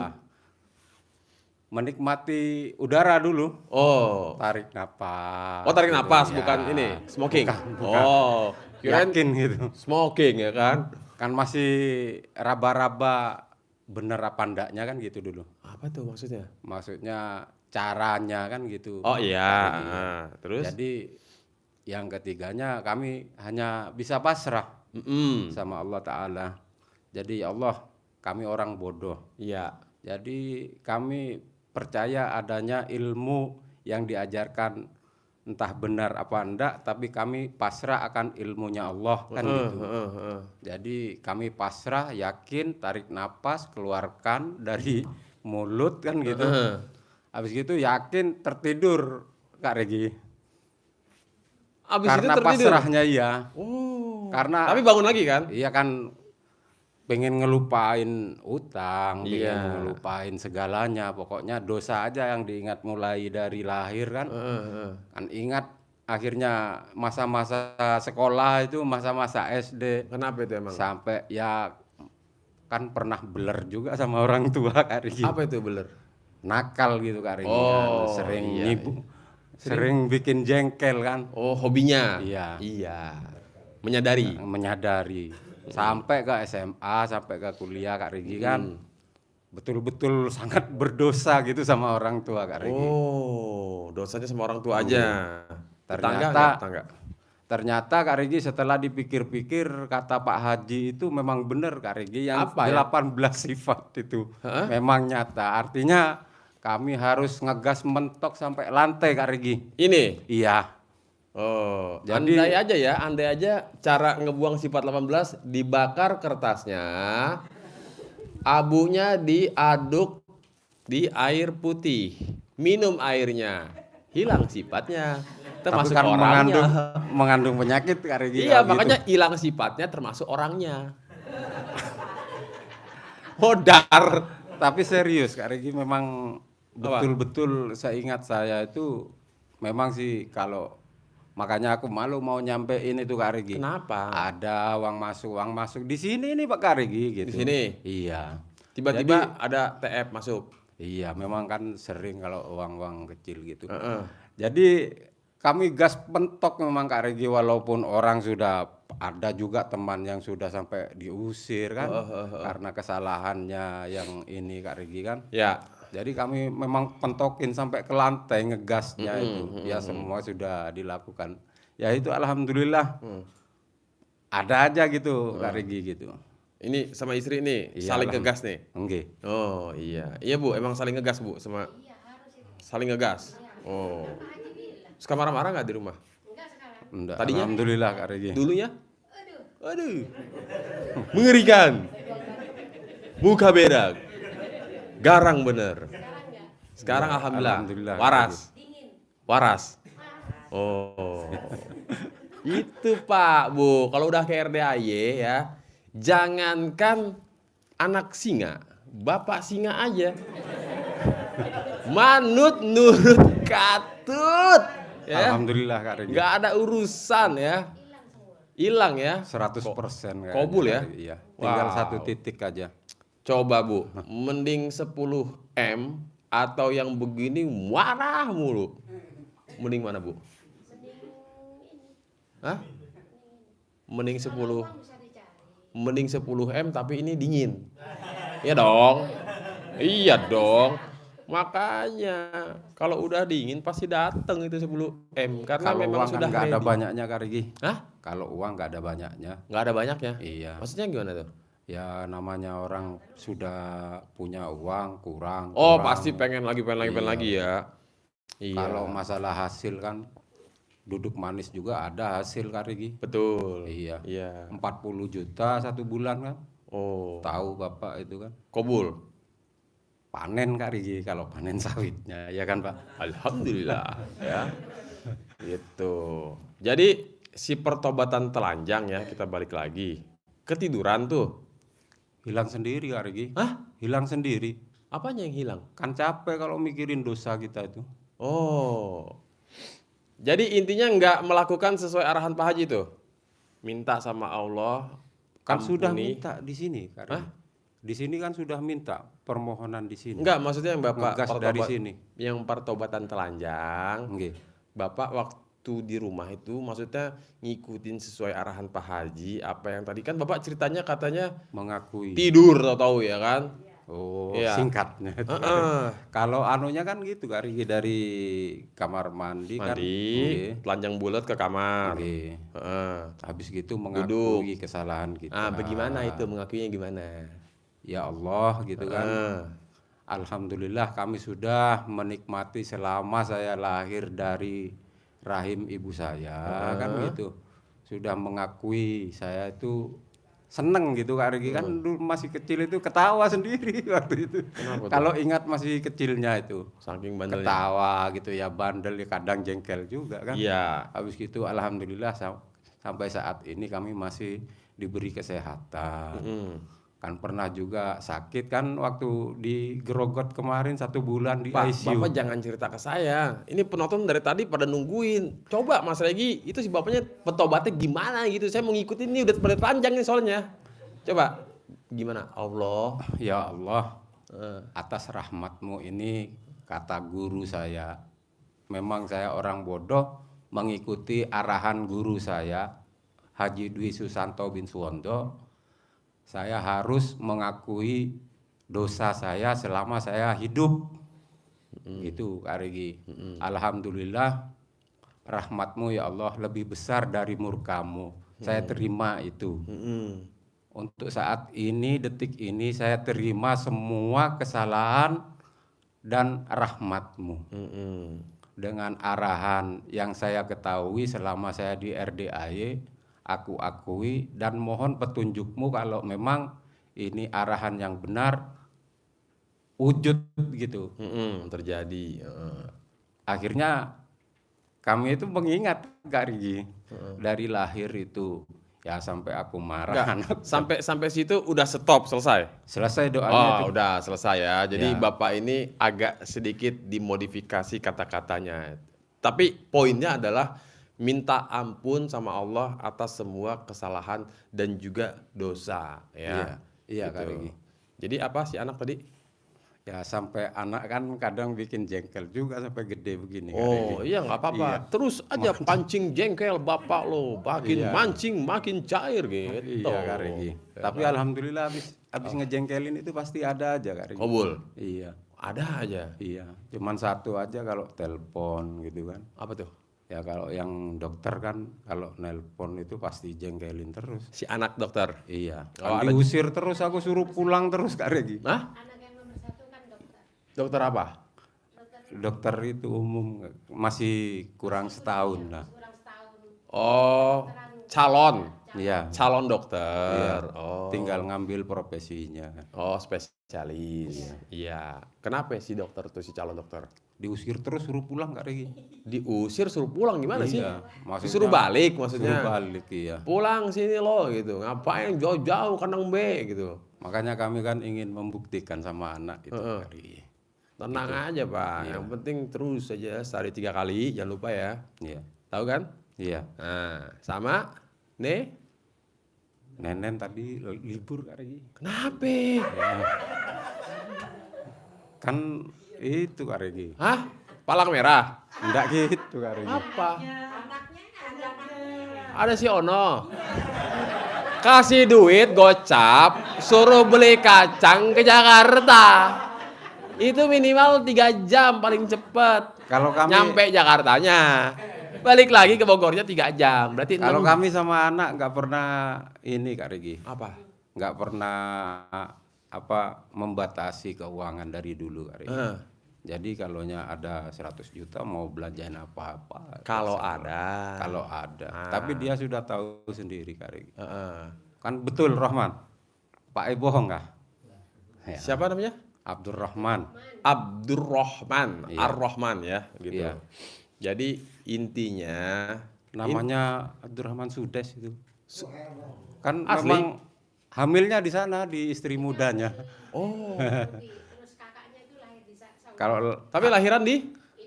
Menikmati udara dulu. Oh. Tarik napas. Oh, tarik gitu. napas Ya. bukan ini, smoking. Bukan. Oh. Kirain Yakin gitu. smoking ya kan? Kan masih raba-raba bener apa ndaknya kan gitu dulu. Apa tuh maksudnya? Maksudnya caranya kan gitu. Oh iya. Jadi, Terus? Jadi yang ketiganya kami hanya bisa pasrah Mm-mm. sama Allah Ta'ala. Jadi ya Allah, kami orang bodoh. Iya. Jadi kami percaya adanya ilmu yang diajarkan, entah benar apa enggak, tapi kami pasrah akan ilmunya Allah kan gitu. Jadi kami pasrah, yakin, tarik napas, keluarkan dari mulut kan gitu. Habis gitu yakin, tertidur Kak Regi. Abis itu Karena tertidur. pasrahnya iya. Oh. Karena Tapi bangun lagi kan? iya kan pengen ngelupain utang, Iya. pengen ngelupain segalanya. Pokoknya dosa aja yang diingat mulai dari lahir kan. Kan ingat akhirnya masa-masa sekolah itu, masa-masa SD. Kenapa itu emang? Sampai ya kan pernah beler juga sama orang tua Kak Riki. Apa itu beler? Nakal gitu Kak Riki Oh, kan. Sering iya, nyibu. Sering bikin jengkel kan. Oh, hobinya? Iya. Iya. Menyadari? Menyadari. Sampai ke SMA, sampai ke kuliah Kak Riki kan. Betul-betul sangat berdosa gitu sama orang tua Kak Riki. Oh, dosanya sama orang tua aja. Ternyata- Tetangga? Ternyata Kak Regi setelah dipikir-pikir kata Pak Haji itu memang benar Kak Regi, yang Apa ya? 18 sifat itu memang nyata. Artinya kami harus ngegas mentok sampai lantai Kak Regi. Ini? Iya. Oh, Jadi- andai aja cara ngebuang sifat 18, dibakar kertasnya, abunya diaduk di air putih, minum airnya, hilang sifatnya, termasuk Tapi kan orangnya. mengandung penyakit Kak Regi. Iya, kalau makanya gitu. hilang sifatnya termasuk orangnya. Hodar. Tapi serius Kak Regi, memang betul-betul seingat saya itu memang sih, kalau makanya aku malu mau nyampein itu Kak Regi. Kenapa? Ada uang masuk di sini nih Pak Kak Regi gitu. Di sini? Iya. Tiba-tiba ada TF masuk. Iya, memang kan sering kalau uang-uang kecil gitu. Heeh. Jadi kami gas pentok memang Kak Regi, walaupun orang sudah ada juga teman yang sudah sampai diusir kan karena kesalahannya yang ini Kak Regi kan. Ya. Jadi kami memang pentokin sampai ke lantai ngegasnya itu. Ya semua sudah dilakukan. Ya itu alhamdulillah. Ada aja gitu Kak Regi gitu. Ini sama istri nih Iya, saling ngegas nih. Enggak. Oh iya, iya Bu, emang saling ngegas Bu sama saling ngegas. Oh, suka marah-marah nggak di rumah? Enggak. Tadinya? Alhamdulillah Kak Regi. Dulunya? Aduh, mengerikan. Muka bedak, garang bener. Sekarang alhamdulillah, Alhamdulillah. waras, waras. Oh, itu Pak Bu, kalau udah ke RDAY ya, jangankan anak singa, bapak singa aja. Manut nurut katut. Ya. Alhamdulillah Kak Regi. Nggak ada urusan ya. Hilang ya. 100% kayaknya, Kobul ya? Kak Regi, iya. Tinggal Wow. satu titik aja. Coba Bu, mending 10 M atau yang begini marah mulu. Mending mana Bu? Hah? Mending 10. Mending 10 M tapi ini dingin. Iya dong. Iya dong. Makanya kalau udah dingin pasti datang itu 10 M karena Kalau memang uang kan sudah nggak ada ready. banyaknya Kak Regi. Hah? Kalau uang nggak ada banyaknya. Nggak ada banyaknya? Iya. Maksudnya gimana tuh? Ya namanya orang sudah punya uang kurang. Oh, kurang. pasti pengen lagi ya. Iya. Kalau masalah hasil kan duduk manis juga ada hasil Kak Regi. Betul. Iya. Iya. 40 juta 1 bulan kan. Oh, Tahu Bapak itu kan. kobul. Panen Kak Regi kalau panen sawitnya ya kan Pak. Alhamdulillah ya. Gitu. Jadi si pertobatan telanjang ya, kita balik lagi. Ketiduran tuh. Hilang sendiri Kak Regi. Hah? Hilang sendiri. Apanya yang hilang? Kan capek kalau mikirin dosa kita itu. Oh. Jadi intinya nggak melakukan sesuai arahan Pak Haji tuh. Minta sama Allah. Kan sudah ampuni. minta di sini Kak Regi. Di sini kan sudah minta permohonan di sini. Enggak, maksudnya yang Bapak Ngegas dari sini. yang pertobatan telanjang. Nggih. Bapak waktu di rumah itu maksudnya ngikutin sesuai arahan Pak Haji apa yang tadi kan Bapak ceritanya katanya Mengakui. tidur tahu ya kan? Oh, Iya. singkatnya. itu. Heeh. Kalau anunya kan gitu Kak Regi, dari kamar mandi, kan. Mandi, telanjang bulat ke kamar. Nggih. Heeh. Habis gitu mengakui Duduk. kesalahan kita. Ah, bagaimana itu mengakuinya gimana? Ya Allah gitu kan. Heeh. Alhamdulillah kami sudah menikmati selama saya lahir dari rahim ibu saya kan gitu. Sudah mengakui saya itu seneng gitu Kak Regi kan dulu masih kecil itu ketawa sendiri waktu itu. Kenapa tuh? Kalau ingat masih kecilnya itu. Saking bandelnya. Ketawa gitu ya, bandel ya, kadang jengkel juga kan. Iya. Habis gitu alhamdulillah sampai saat ini kami masih diberi kesehatan. Mm. Kan pernah juga sakit kan waktu di Grogot kemarin 1 bulan di Pak, ICU. Bapak jangan cerita ke saya. Ini penonton dari tadi pada nungguin. Coba Mas Regi, itu si bapaknya petobatnya gimana gitu. Saya mau ngikutin ini udah pada panjang nih soalnya. Coba gimana? Allah. Ya Allah, atas rahmatmu ini kata guru saya. Memang saya orang bodoh mengikuti arahan guru saya, Haji Dwi Susanto bin Suwondo. Saya harus mengakui dosa saya selama saya hidup. Gitu Kak Regi. Alhamdulillah rahmatmu ya Allah lebih besar dari murkamu. Saya terima itu. Mm-mm. Untuk saat ini, detik ini saya terima semua kesalahan dan rahmatmu. Mm-mm. Dengan arahan yang saya ketahui selama saya di RDAY, aku akui dan mohon petunjukmu kalau memang ini arahan yang benar, wujud gitu. Mm-mm, terjadi. Akhirnya kami itu mengingat Kak Rigi dari lahir itu ya sampai aku marah. Enggak, sampai situ udah stop, selesai. Selesai doanya Oh, itu. udah selesai ya. Jadi Ya. Bapak ini agak sedikit dimodifikasi kata-katanya. Tapi poinnya adalah minta ampun sama Allah atas semua kesalahan dan juga dosa ya. Iya, Kak Rigi. Jadi apa sih anak tadi? Ya sampai anak kan kadang bikin jengkel juga sampai gede begini. Kak Oh Rigi. iya nggak apa-apa. Iya. Terus aja pancing jengkel bapak lo, makin Iya. mancing makin cair gitu. Iya Kak Rigi. Tapi alhamdulillah habis ngejengkelin itu pasti ada aja Kak Rigi. Kobul. Iya. Ada aja. Iya. Cuman satu aja kalau telepon gitu kan. Apa tuh? Ya kalau yang dokter kan kalau nelpon itu pasti jengkelin terus. Si anak dokter. Iya. Oh, Kan ada- diusir terus, aku suruh pulang terus Kak Regi. Hah? Anak yang nomor 1 kan dokter. Dokter apa? Dokter itu umum masih kurang setahun lah. Kurang setahun. Oh, calon. Iya. Calon dokter. Iya. Oh. Tinggal ngambil profesinya. Oh, spesialis. Iya. Kenapa si dokter tuh si calon dokter? Diusir terus suruh pulang Kak Regi. Diusir suruh pulang gimana sih? Iya, maksudnya- Disuruh balik maksudnya. Suruh balik iya. Pulang sini lo gitu. Ngapain jauh-jauh kandang B gitu. Makanya kami kan ingin membuktikan sama anak itu Kak Regi. Tenang aja, Pak. Yang penting terus aja sehari 3 kali, jangan lupa ya. Iya. Tahu kan? Iya. Nah, sama Nenen tadi libur Kak Regi. Kenapa? Kan itu Kak Regi. Hah? Palang merah? Enggak gitu Kak Regi. Apa? Ada si Ono. Kasih duit gocap, suruh beli kacang ke Jakarta. Itu minimal 3 jam paling cepat. Kalau kami Nyampe Jakartanya. Balik lagi ke Bogornya 3 jam. Berarti kalau 6. kami sama anak nggak pernah ini Kak Regi. Apa? Nggak pernah membatasi keuangan dari dulu Kak Regi. Heeh. Jadi kalaunya ada 100 juta mau belanjain apa-apa. Kalau terserah. ada. Kalau ada. Tapi dia sudah tahu sendiri Kak Regi. Heeh. Kan betul Rahman. Pak bohong nggak? Ya. Siapa namanya? Abdurrahman. Abdurrahman, Iya. Ar-Rahman ya, gitu. Iya. Jadi intinya Namanya Abdurrahman Sudes itu. Kan Asli? memang hamilnya di sana di istri mudanya. oh, Terus kakaknya itu lahir di Saudi. Kalau tapi lahiran di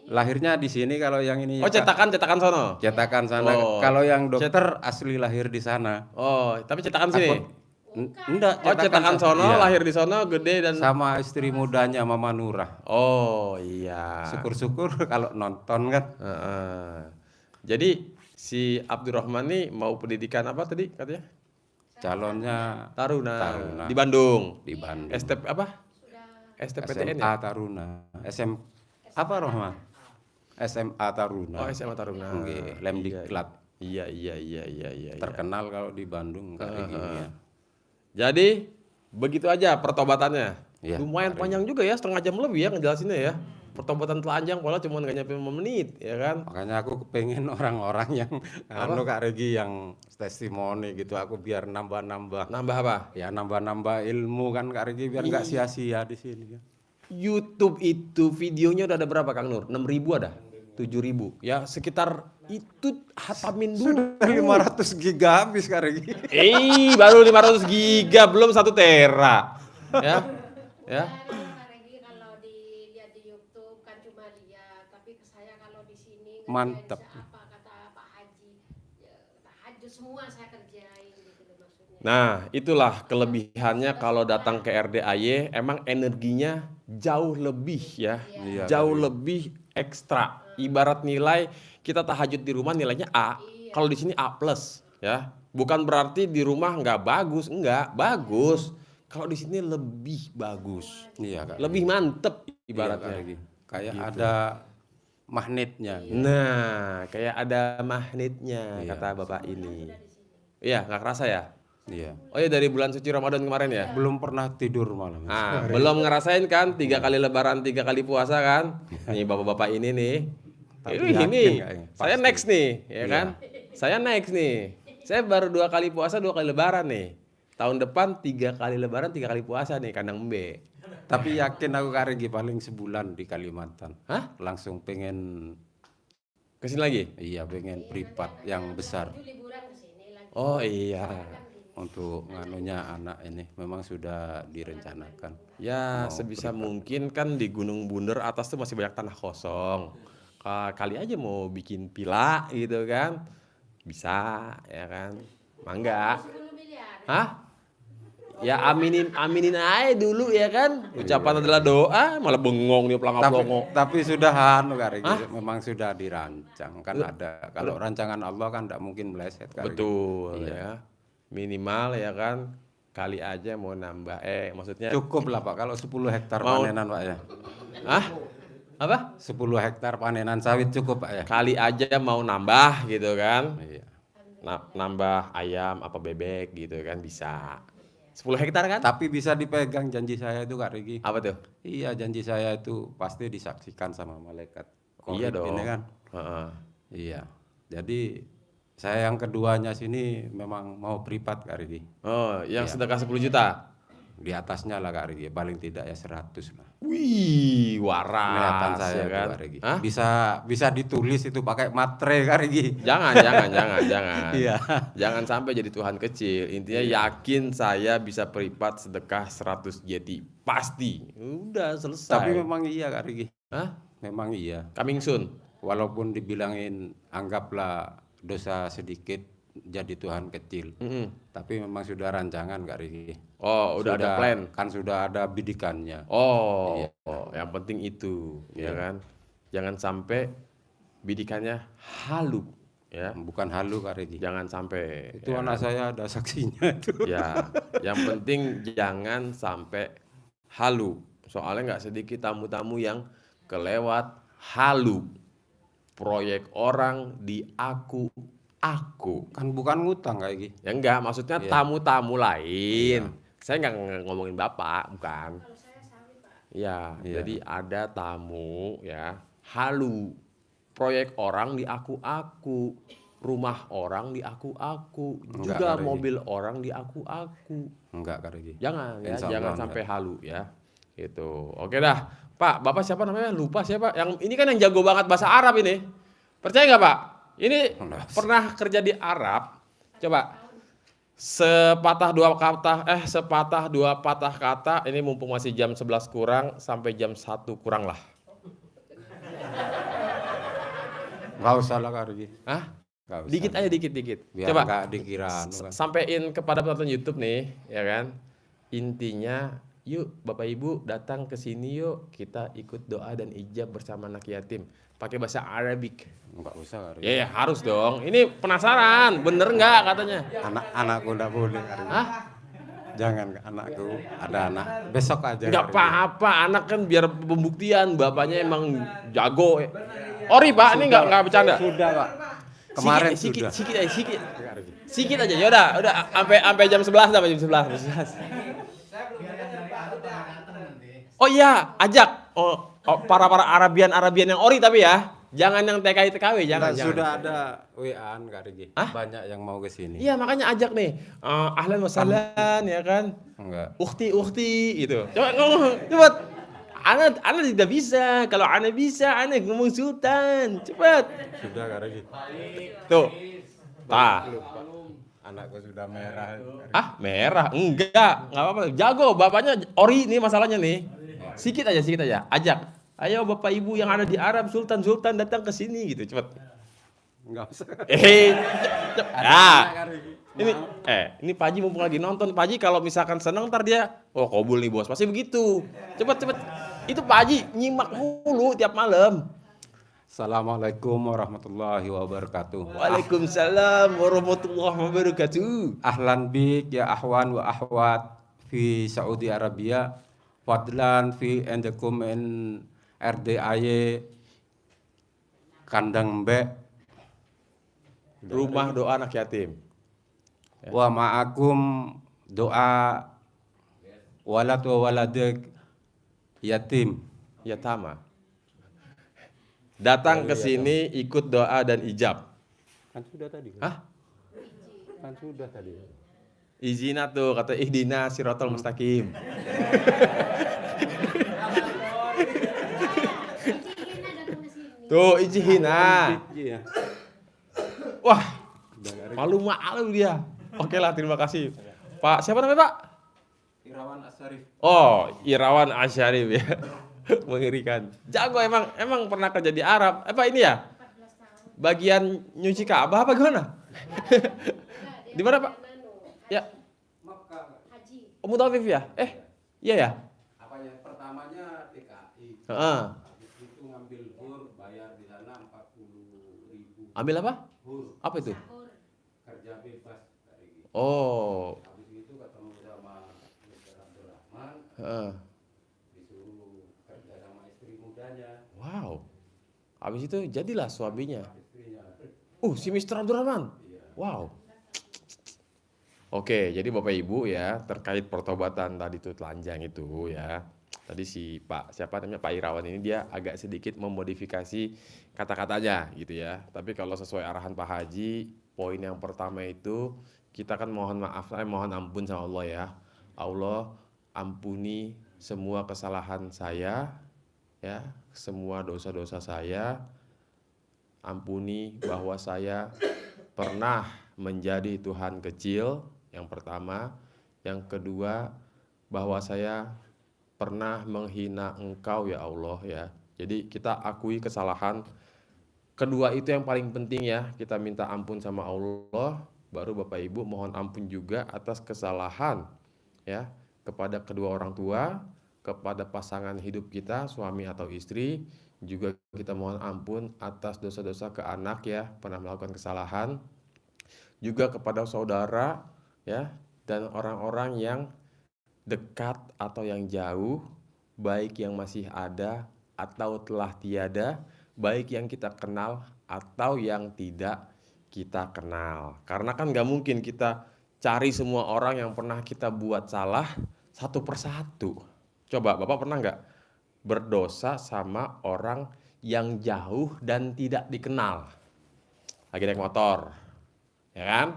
lahirnya di sini, kalau yang ini Oh, cetakan sono. cetakan sana. Oh. Kalau yang dokter asli lahir di sana. Oh, tapi cetakan sini. Enggak, Oh, cetakan sono, Iya. lahir di sono, gede dan Sama istri mudanya Mama Nurah. Oh, iya. Syukur-syukur kalau nonton kan. Heeh. Jadi si Abdurrahman nih mau pendidikan apa tadi katanya? Calonnya Taruna. Taruna. Di Bandung. di Bandung. STP apa? STPTN SMA ya? Taruna. Apa Rohman? SMA Taruna. Oh, SMA Taruna. Nggih, Lemdiklat. Iya. Iya. Terkenal kalau di Bandung kayak gini ya. Jadi begitu aja pertobatannya. Iya, Lumayan panjang juga ya, setengah jam lebih ya ngejelasinnya ya. Pertobatan telanjang pola cuma nggak nyampe 5 menit, ya kan? Makanya aku kepengen orang-orang yang Kak Regi yang testimoni gitu, aku biar nambah-nambah. Nambah apa? Ya nambah-nambah ilmu kan Kak Regi biar nggak sia-sia di sini. YouTube itu videonya udah ada berapa Kang Nur? 6.000 ada? 7.000? Ya sekitar itu hatamin dulu. 500 giga habis Kak Regi. Baru 500 giga, belum 1 tera. Ya. Ya. Kak Regi kalau dilihat di YouTube kan cuma lihat, tapi saya kalau di sini Mantap. ngerjain apa kata Pak Haji, ya, tahajud semua saya kerjain gitu loh maksudnya. Nah, itulah kelebihannya kalau datang ke RDAY, emang energinya jauh lebih ya. Iya, Jauh lebih ekstra. Ibarat nilai kita tahajud di rumah nilainya A, kalau di sini A+, ya. Bukan berarti di rumah nggak bagus, enggak, bagus. Kalau di sini lebih bagus. Iya Kak. Lebih mantep Iya, Kak ibaratnya. Regi. Kayak ada magnetnya. Gitu. Nah, kayak ada magnetnya Iya. kata Bapak ini. Iya, nggak kerasa ya? Iya. Oh ya dari bulan suci Ramadan kemarin ya? Belum pernah tidur malam. Ah, belum ngerasain kan 3 kali lebaran, 3 kali puasa kan? Nih bapak-bapak ini nih. Tapi ini yakin kayaknya, saya pasti. next nih, ya Iya. kan? Saya next nih. Saya baru 2 kali puasa, 2 kali lebaran nih. Tahun depan 3 kali lebaran, 3 kali puasa nih kandang embe. Tapi yakin aku Kak Regi paling sebulan di Kalimantan. Hah? Langsung pengen, Kesini lagi? iya pengen privat yang besar. Liburan ke sini lagi. Oh iya. Untuk nganunya anak ini memang sudah direncanakan. Ya sebisa mungkin kan di Gunung Bunder atas tuh masih banyak tanah kosong. Kali aja mau bikin villa gitu kan. Bisa ya kan. Mangga. 10 miliar. Hah? Ya aminin aja dulu ya kan. Ucapan adalah doa, malah bengong dia pelangap-pelongo. Tapi sudah Kak Regi, memang sudah dirancang kan ada. Kalau rancangan Allah kan tidak mungkin meleset Kak Regi. Betul ya. Minimal ya kan. Kali aja mau nambah maksudnya Cukup lah Pak kalau 10 hektar Mau- panenan Pak ya. Hah? Apa? 10 hektar panenan sawit cukup Pak ya. Kali aja mau nambah gitu kan. Iya. Nambah ayam apa bebek gitu kan bisa. 10 hektar kan? Tapi bisa dipegang janji saya itu Kak Regi. Apa tuh? Iya janji saya itu pasti disaksikan sama malaikat. Iya Qorib dong. ini kan. Heeh. Iya. Jadi saya yang keduanya sini memang mau privat Kak Regi. Oh, yang sedekah 10 juta. Di atasnya lah Kak Regi, paling tidak ya 100 lah. Wih, waras Kelihatan saya ya itu, kan. Kak Regi. Hah? Bisa ditulis itu pakai matre Kak Regi. Jangan. Iya. Jangan sampai jadi Tuhan kecil. Intinya yakin saya bisa privat sedekah 100 JT. Pasti. Udah selesai. Tapi memang iya Kak Regi. Hah? Memang iya. Coming soon. Walaupun dibilangin anggaplah dosa sedikit jadi Tuhan kecil. Mm-mm. Tapi memang sudah rancangan Kak Rigi. Oh, udah ada plan. Kan sudah ada bidikannya. Oh, Iya. yang penting itu, ya Iya. kan? Jangan sampai bidikannya halu, ya. Bukan halu Kak Rigi. Jangan sampai. Itu ya. anak saya ada saksinya itu. Ya, yang penting jangan sampai halu. Soalnya nggak sedikit tamu-tamu yang kelewat halu. Proyek orang di aku. Kan bukan ngutang kayak gitu. Ya enggak, maksudnya Iya. tamu-tamu lain. Saya nggak ngomongin bapak, bukan. Kalau saya sawi Pak. Ya, Iya. jadi ada tamu ya, halu. Proyek orang di aku-aku. Rumah orang di aku-aku. Enggak, Juga Kak Regi. mobil orang di aku-aku. Enggak Kak Regi. Jangan ya, Insya jangan Allah sampai enggak. halu ya. Gitu. Oke dah. Pak, Bapak siapa namanya? Lupa siapa? Yang ini kan yang jago banget bahasa Arab ini. Percaya nggak Pak? Ini Enggak. pernah kerja di Arab. Coba sepatah dua patah kata. Ini mumpung masih jam 11 kurang sampai jam 1 kurang lah. Enggak usah lah Kak Regi. Hah? Enggak usah. Dikit aja, dikit. Biar Coba enggak dikira anu kan. sampein kepada penonton YouTube nih, ya kan? Intinya, yuk Bapak Ibu datang ke sini yuk, kita ikut doa dan ijab bersama anak yatim. Pakai bahasa Arabik. Enggak usah Kak Regi. Ya, harus dong. Ini penasaran, bener nggak katanya? Anakku enggak boleh Kak Regi. Hah? Jangan anakku, ada anak. Besok aja. Nggak Kak Regi. apa-apa, anak kan biar pembuktian. Bapaknya emang jago. Ori Pak, ini nggak bercanda. Sudah Pak. Kemarin Sikit sudah. Sikit aja. Ya udah sampai jam 11 sampai jam 11. Oh iya, ajak. Oh, para Arabian yang ori tapi ya. Jangan yang TKI jangan. Sudah ada WA-an Kak Regi. Hah? Banyak yang mau ke sini. Iya, makanya ajak nih. Ahlan wa sahlan ya kan. Enggak. Ukhti gitu. Coba ngomong, cepat. Ana tidak bisa. Kalau ana bisa, ana ngomong sultan. Cepat. Sudah Kak Regi. Tuh. Tah. Anakku sudah merah. Ah, merah. Enggak apa-apa. Jago, bapaknya ori nih masalahnya nih. Sikit aja. Ajak. Ayo Bapak Ibu yang ada di Arab, Sultan datang ke sini gitu, cepat. Enggak usah. Ya. Ini Pak Haji mumpung lagi nonton. Pak Haji kalau misalkan seneng ntar dia, oh kobul nih bos, pasti begitu. Cepat. Itu Pak Haji nyimak mulu tiap malam. Assalamualaikum warahmatullahi wabarakatuh. Waalaikumsalam warahmatullahi wabarakatuh. Ahlan bik ya ahwan wa ahwat fi Saudi Arabia. Fadlan fi endakum in RDAY Kandang Mbek Rumah doa anak yatim. wa ma'akum doa walad wa waladik yatim. Yatama. Datang ke sini ikut doa dan ijab. Kan sudah tadi. Hah? Kan sudah tadi. Izina tuh kata ihdina siratal mustaqim. Cihina datang ke sini. Tuh ijihina. Iya. Wah, malu dia. Oke lah, terima kasih. Pak, siapa namanya Pak? Irawan Asarif. Oh, Irawan Asyarif ya. Mengerikan. Jago emang pernah kerja di Arab. Apa ini ya? 14 tahun. Bagian nyuci Ka'bah apa gimana? Di mana Pak? Ya, Haji. Mutawif ya? Iya ya? Apa ya? Pertamanya TKI. Heeh. Habis itu ngambil hur, bayar di sana 40.000. Ambil apa? Hur, Apa itu? Sahur. kerja bebas dari gitu. Oh. Habis itu ketemu sama Mr. Abdurrahman, Heeh. disuruh kerja sama istri mudanya, Wow. Habis itu jadilah suaminya. istrinya. Si Mr. Abdurrahman. Wow. Oke, jadi Bapak Ibu ya, terkait pertobatan tadi itu telanjang itu ya. Tadi si Pak, siapa namanya Pak Irawan ini dia agak sedikit memodifikasi kata-katanya gitu ya. Tapi kalau sesuai arahan Pak Haji, poin yang pertama itu kita kan mohon maaf, mohon ampun sama Allah ya. Allah ampuni semua kesalahan saya ya, semua dosa-dosa saya. Ampuni bahwa saya pernah menjadi Tuhan kecil, yang pertama. Yang kedua, bahwa saya pernah menghina Engkau ya Allah ya. Jadi kita akui kesalahan. Kedua itu yang paling penting ya, kita minta ampun sama Allah. Baru Bapak Ibu mohon ampun juga atas kesalahan ya, kepada kedua orang tua, kepada pasangan hidup kita, suami atau istri. Juga kita mohon ampun atas dosa-dosa ke anak ya, pernah melakukan kesalahan. Juga kepada saudara ya, dan orang-orang yang dekat atau yang jauh baik yang masih ada atau telah tiada, baik yang kita kenal atau yang tidak kita kenal. Karena kan nggak mungkin kita cari semua orang yang pernah kita buat salah satu persatu. Coba Bapak pernah nggak berdosa sama orang yang jauh dan tidak dikenal? Lagi naik motor, ya kan?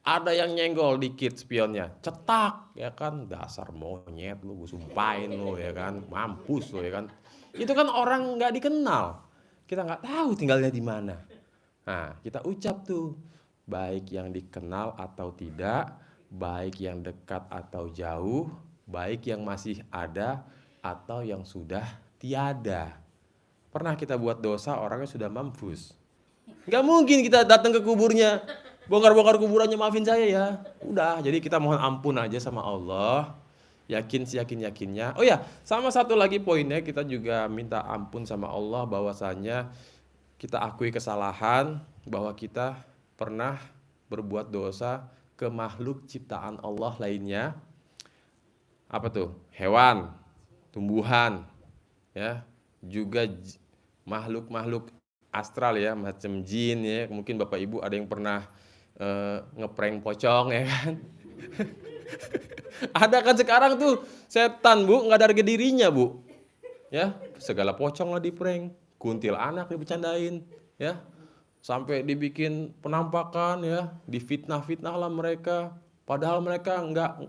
Ada yang nyenggol dikit spionnya, cetak, ya kan? Dasar monyet lu, gue sumpahin lu, ya kan? Mampus lu, ya kan? Itu kan orang nggak dikenal, kita nggak tahu tinggalnya di mana. Nah, kita ucap tuh, baik yang dikenal atau tidak, baik yang dekat atau jauh, baik yang masih ada atau yang sudah tiada. Pernah kita buat dosa, orangnya sudah mampus. Nggak mungkin kita datang ke kuburnya, bongkar-bongkar kuburannya, maafin saya ya. Udah, jadi kita mohon ampun aja sama Allah. Yakin seyakin-yakinnya. Oh ya, sama satu lagi poinnya, kita juga minta ampun sama Allah bahwasanya kita akui kesalahan bahwa kita pernah berbuat dosa ke makhluk ciptaan Allah lainnya. Apa tuh? Hewan, tumbuhan, ya, juga makhluk-makhluk astral ya, macam jin ya. Mungkin Bapak Ibu ada yang pernah ngeprank pocong ya kan. Ada kan sekarang tuh setan Bu, nggak ada harga dirinya Bu. Ya, segala pocong lah di prank, kuntil anak dibercandain ya. Sampai dibikin penampakan ya, difitnah-fitnah lah mereka. Padahal mereka nggak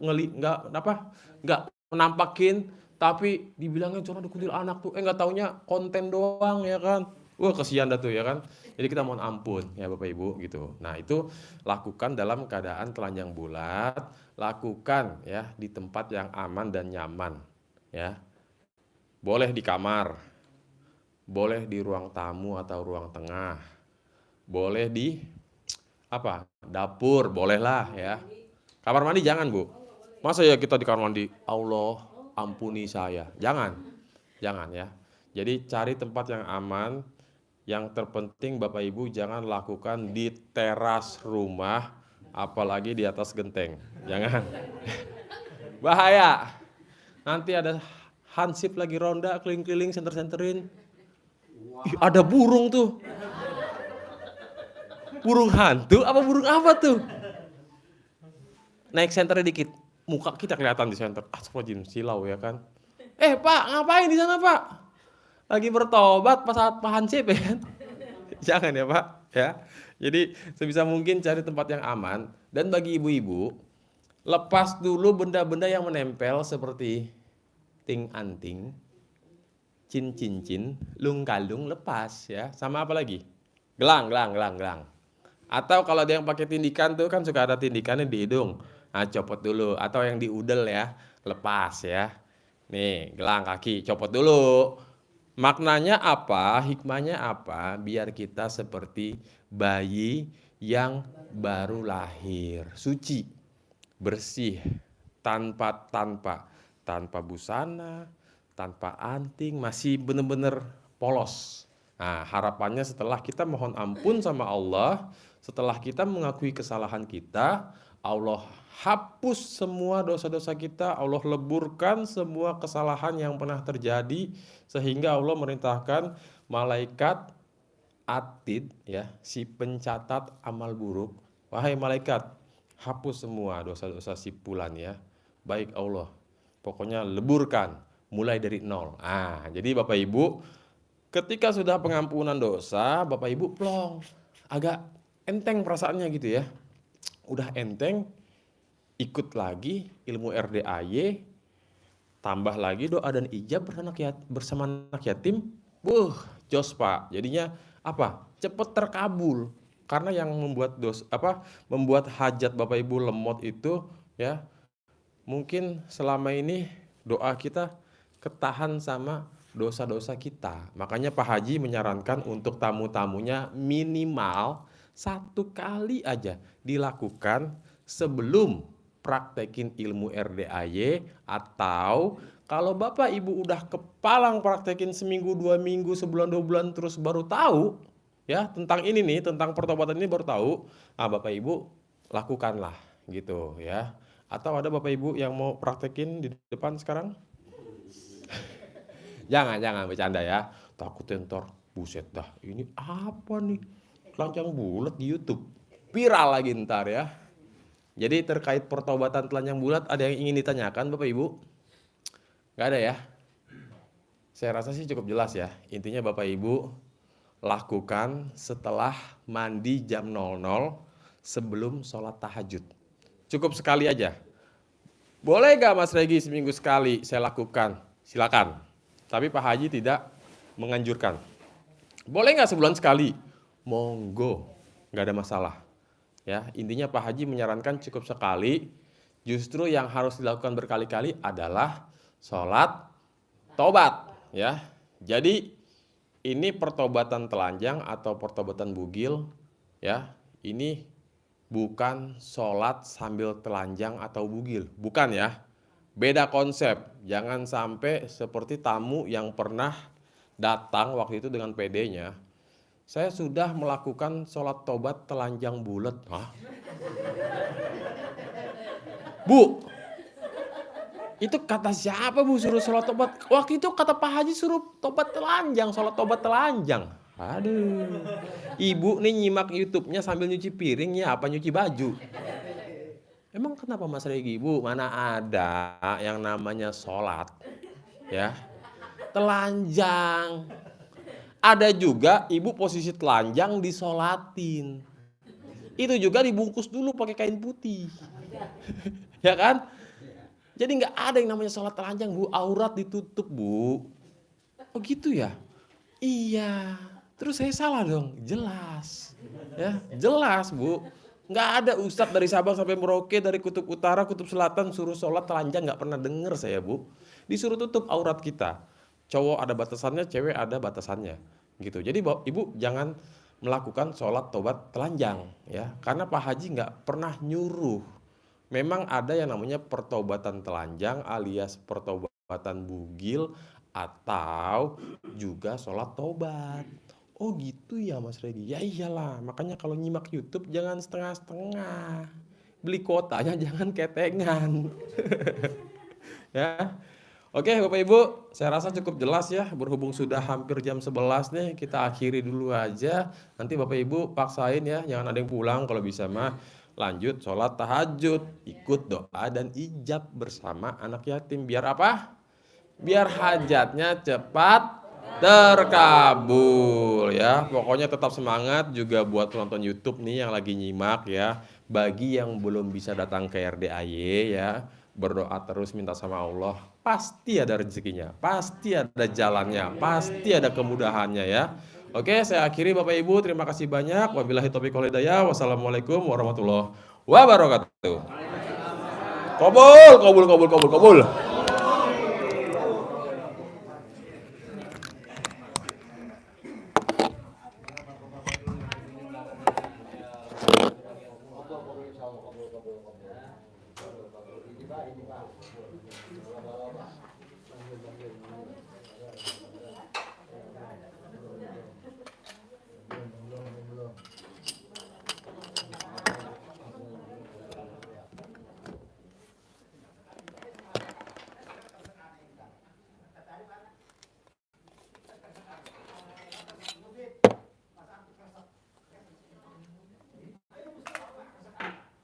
menampakin, tapi dibilangnya cuma ada kuntil anak tuh. Nggak taunya konten doang ya kan. Wah, kesian dah tuh ya kan. Jadi kita mohon ampun ya Bapak Ibu gitu. Nah, itu lakukan dalam keadaan telanjang bulat, lakukan ya di tempat yang aman dan nyaman ya. Boleh di kamar, boleh di ruang tamu atau ruang tengah, boleh di dapur, bolehlah ya. Kamar mandi jangan Bu. Masa ya kita di kamar mandi, Allah ampuni saya. Jangan ya. Jadi cari tempat yang aman. Yang terpenting Bapak Ibu jangan lakukan di teras rumah, apalagi di atas genteng. Jangan. Bahaya. Nanti ada hansip lagi ronda, keliling-keliling, senter-senterin. Ih, ada burung tuh. Burung hantu apa burung apa tuh? Naik senternya dikit, muka kita kelihatan di senter. Astagfirullahaladzim, silau ya kan. Pak, ngapain di sana Pak? Lagi bertobat pas saat hansip ya kan? Jangan ya Pak ya. Jadi sebisa mungkin cari tempat yang aman. Dan bagi ibu-ibu, lepas dulu benda-benda yang menempel seperti ting anting, cincin, lung kalung, lepas ya. Sama apa lagi? Gelang. Atau kalau ada yang pakai tindikan tuh kan suka ada tindikannya di hidung. Nah, copot dulu. Atau yang di udel ya, lepas ya. Nih, gelang kaki, copot dulu. Maknanya apa? Hikmahnya apa? Biar kita seperti bayi yang baru lahir, suci, bersih, tanpa busana, tanpa anting, masih benar-benar polos. Nah, harapannya setelah kita mohon ampun sama Allah, setelah kita mengakui kesalahan kita, Allah hapus semua dosa-dosa kita, Allah leburkan semua kesalahan yang pernah terjadi, sehingga Allah merintahkan malaikat atid ya, si pencatat amal buruk, wahai malaikat, hapus semua dosa-dosa si fulan ya. Baik Allah, pokoknya leburkan mulai dari nol. Jadi Bapak Ibu, ketika sudah pengampunan dosa, Bapak Ibu plong, agak enteng perasaannya gitu ya. Udah enteng, ikut lagi ilmu RDAY, tambah lagi doa dan ijab bersama anak yatim. Jos Pak. Jadinya apa? Cepet terkabul. Karena yang membuat hajat Bapak Ibu lemot itu ya, mungkin selama ini doa kita ketahan sama dosa-dosa kita. Makanya Pak Haji menyarankan untuk tamu-tamunya minimal 1 kali aja dilakukan sebelum praktekin ilmu RDAY, atau kalau Bapak Ibu udah kepalang praktekin seminggu, 2 minggu, sebulan, 2 bulan terus baru tahu ya tentang ini nih, tentang pertobatan ini baru tahu, Bapak Ibu lakukanlah gitu ya. Atau ada Bapak Ibu yang mau praktekin di depan sekarang? Jangan bercanda ya. Takut ntar, buset dah, ini apa nih? Telanjang bulat di YouTube. Viral lagi ntar ya. Jadi terkait pertobatan telanjang bulat ada yang ingin ditanyakan Bapak Ibu? Gak ada ya? Saya rasa sih cukup jelas ya. Intinya Bapak Ibu lakukan setelah mandi jam 00 sebelum sholat tahajud. Cukup sekali aja. Boleh gak Mas Regi seminggu sekali saya lakukan? Silakan. Tapi Pak Haji tidak menganjurkan. Boleh gak sebulan sekali? Monggo, gak ada masalah. Ya, intinya Pak Haji menyarankan cukup sekali. Justru yang harus dilakukan berkali-kali adalah sholat tobat. Ya, jadi ini pertobatan telanjang atau pertobatan bugil. Ya, ini bukan sholat sambil telanjang atau bugil. Bukan ya. Beda konsep. Jangan sampai seperti tamu yang pernah datang waktu itu dengan PD-nya. Saya sudah melakukan sholat tobat telanjang bulat. Hah? Bu, itu kata siapa Bu suruh sholat tobat? Waktu itu kata Pak Haji suruh tobat telanjang, sholat tobat telanjang. Aduh, ibu nih nyimak YouTube-nya sambil nyuci piring ya apa nyuci baju? Emang kenapa Mas Regi? Bu, mana ada yang namanya sholat ya telanjang. Ada juga ibu posisi telanjang disolatin. Itu juga dibungkus dulu pakai kain putih. Ya kan? Jadi nggak ada yang namanya sholat telanjang Bu, aurat ditutup Bu. Oh gitu ya? Iya. Terus saya salah dong? Jelas. Ya, jelas Bu. Nggak ada ustadz dari Sabang sampai Merauke, dari kutub utara, kutub selatan suruh sholat telanjang, nggak pernah denger saya Bu. Disuruh tutup aurat kita. Cowok ada batasannya, cewek ada batasannya. Gitu. Jadi Ibu jangan melakukan sholat tobat telanjang ya. Karena Pak Haji nggak pernah nyuruh. Memang ada yang namanya pertobatan telanjang alias pertobatan bugil atau juga sholat tobat. Oh gitu ya Mas Regi. Ya iyalah, makanya kalau nyimak YouTube jangan setengah-setengah. Beli kuotanya jangan ketengan. Ya. Oke Bapak Ibu, saya rasa cukup jelas ya. Berhubung sudah hampir jam 11 nih, kita akhiri dulu aja. Nanti Bapak Ibu paksain ya, jangan ada yang pulang kalau bisa mah. Lanjut sholat tahajud, ikut doa dan ijab bersama anak yatim. Biar apa? Biar hajatnya cepat terkabul ya. Pokoknya tetap semangat juga buat penonton YouTube nih yang lagi nyimak ya. Bagi yang belum bisa datang ke RDAY ya, berdoa terus minta sama Allah. Pasti ada rezekinya, pasti ada jalannya, pasti ada kemudahannya ya. Oke, saya akhiri Bapak Ibu, terima kasih banyak. Wabillahi taufiq wal hidayah. Wassalamualaikum warahmatullahi wabarakatuh. Kabul.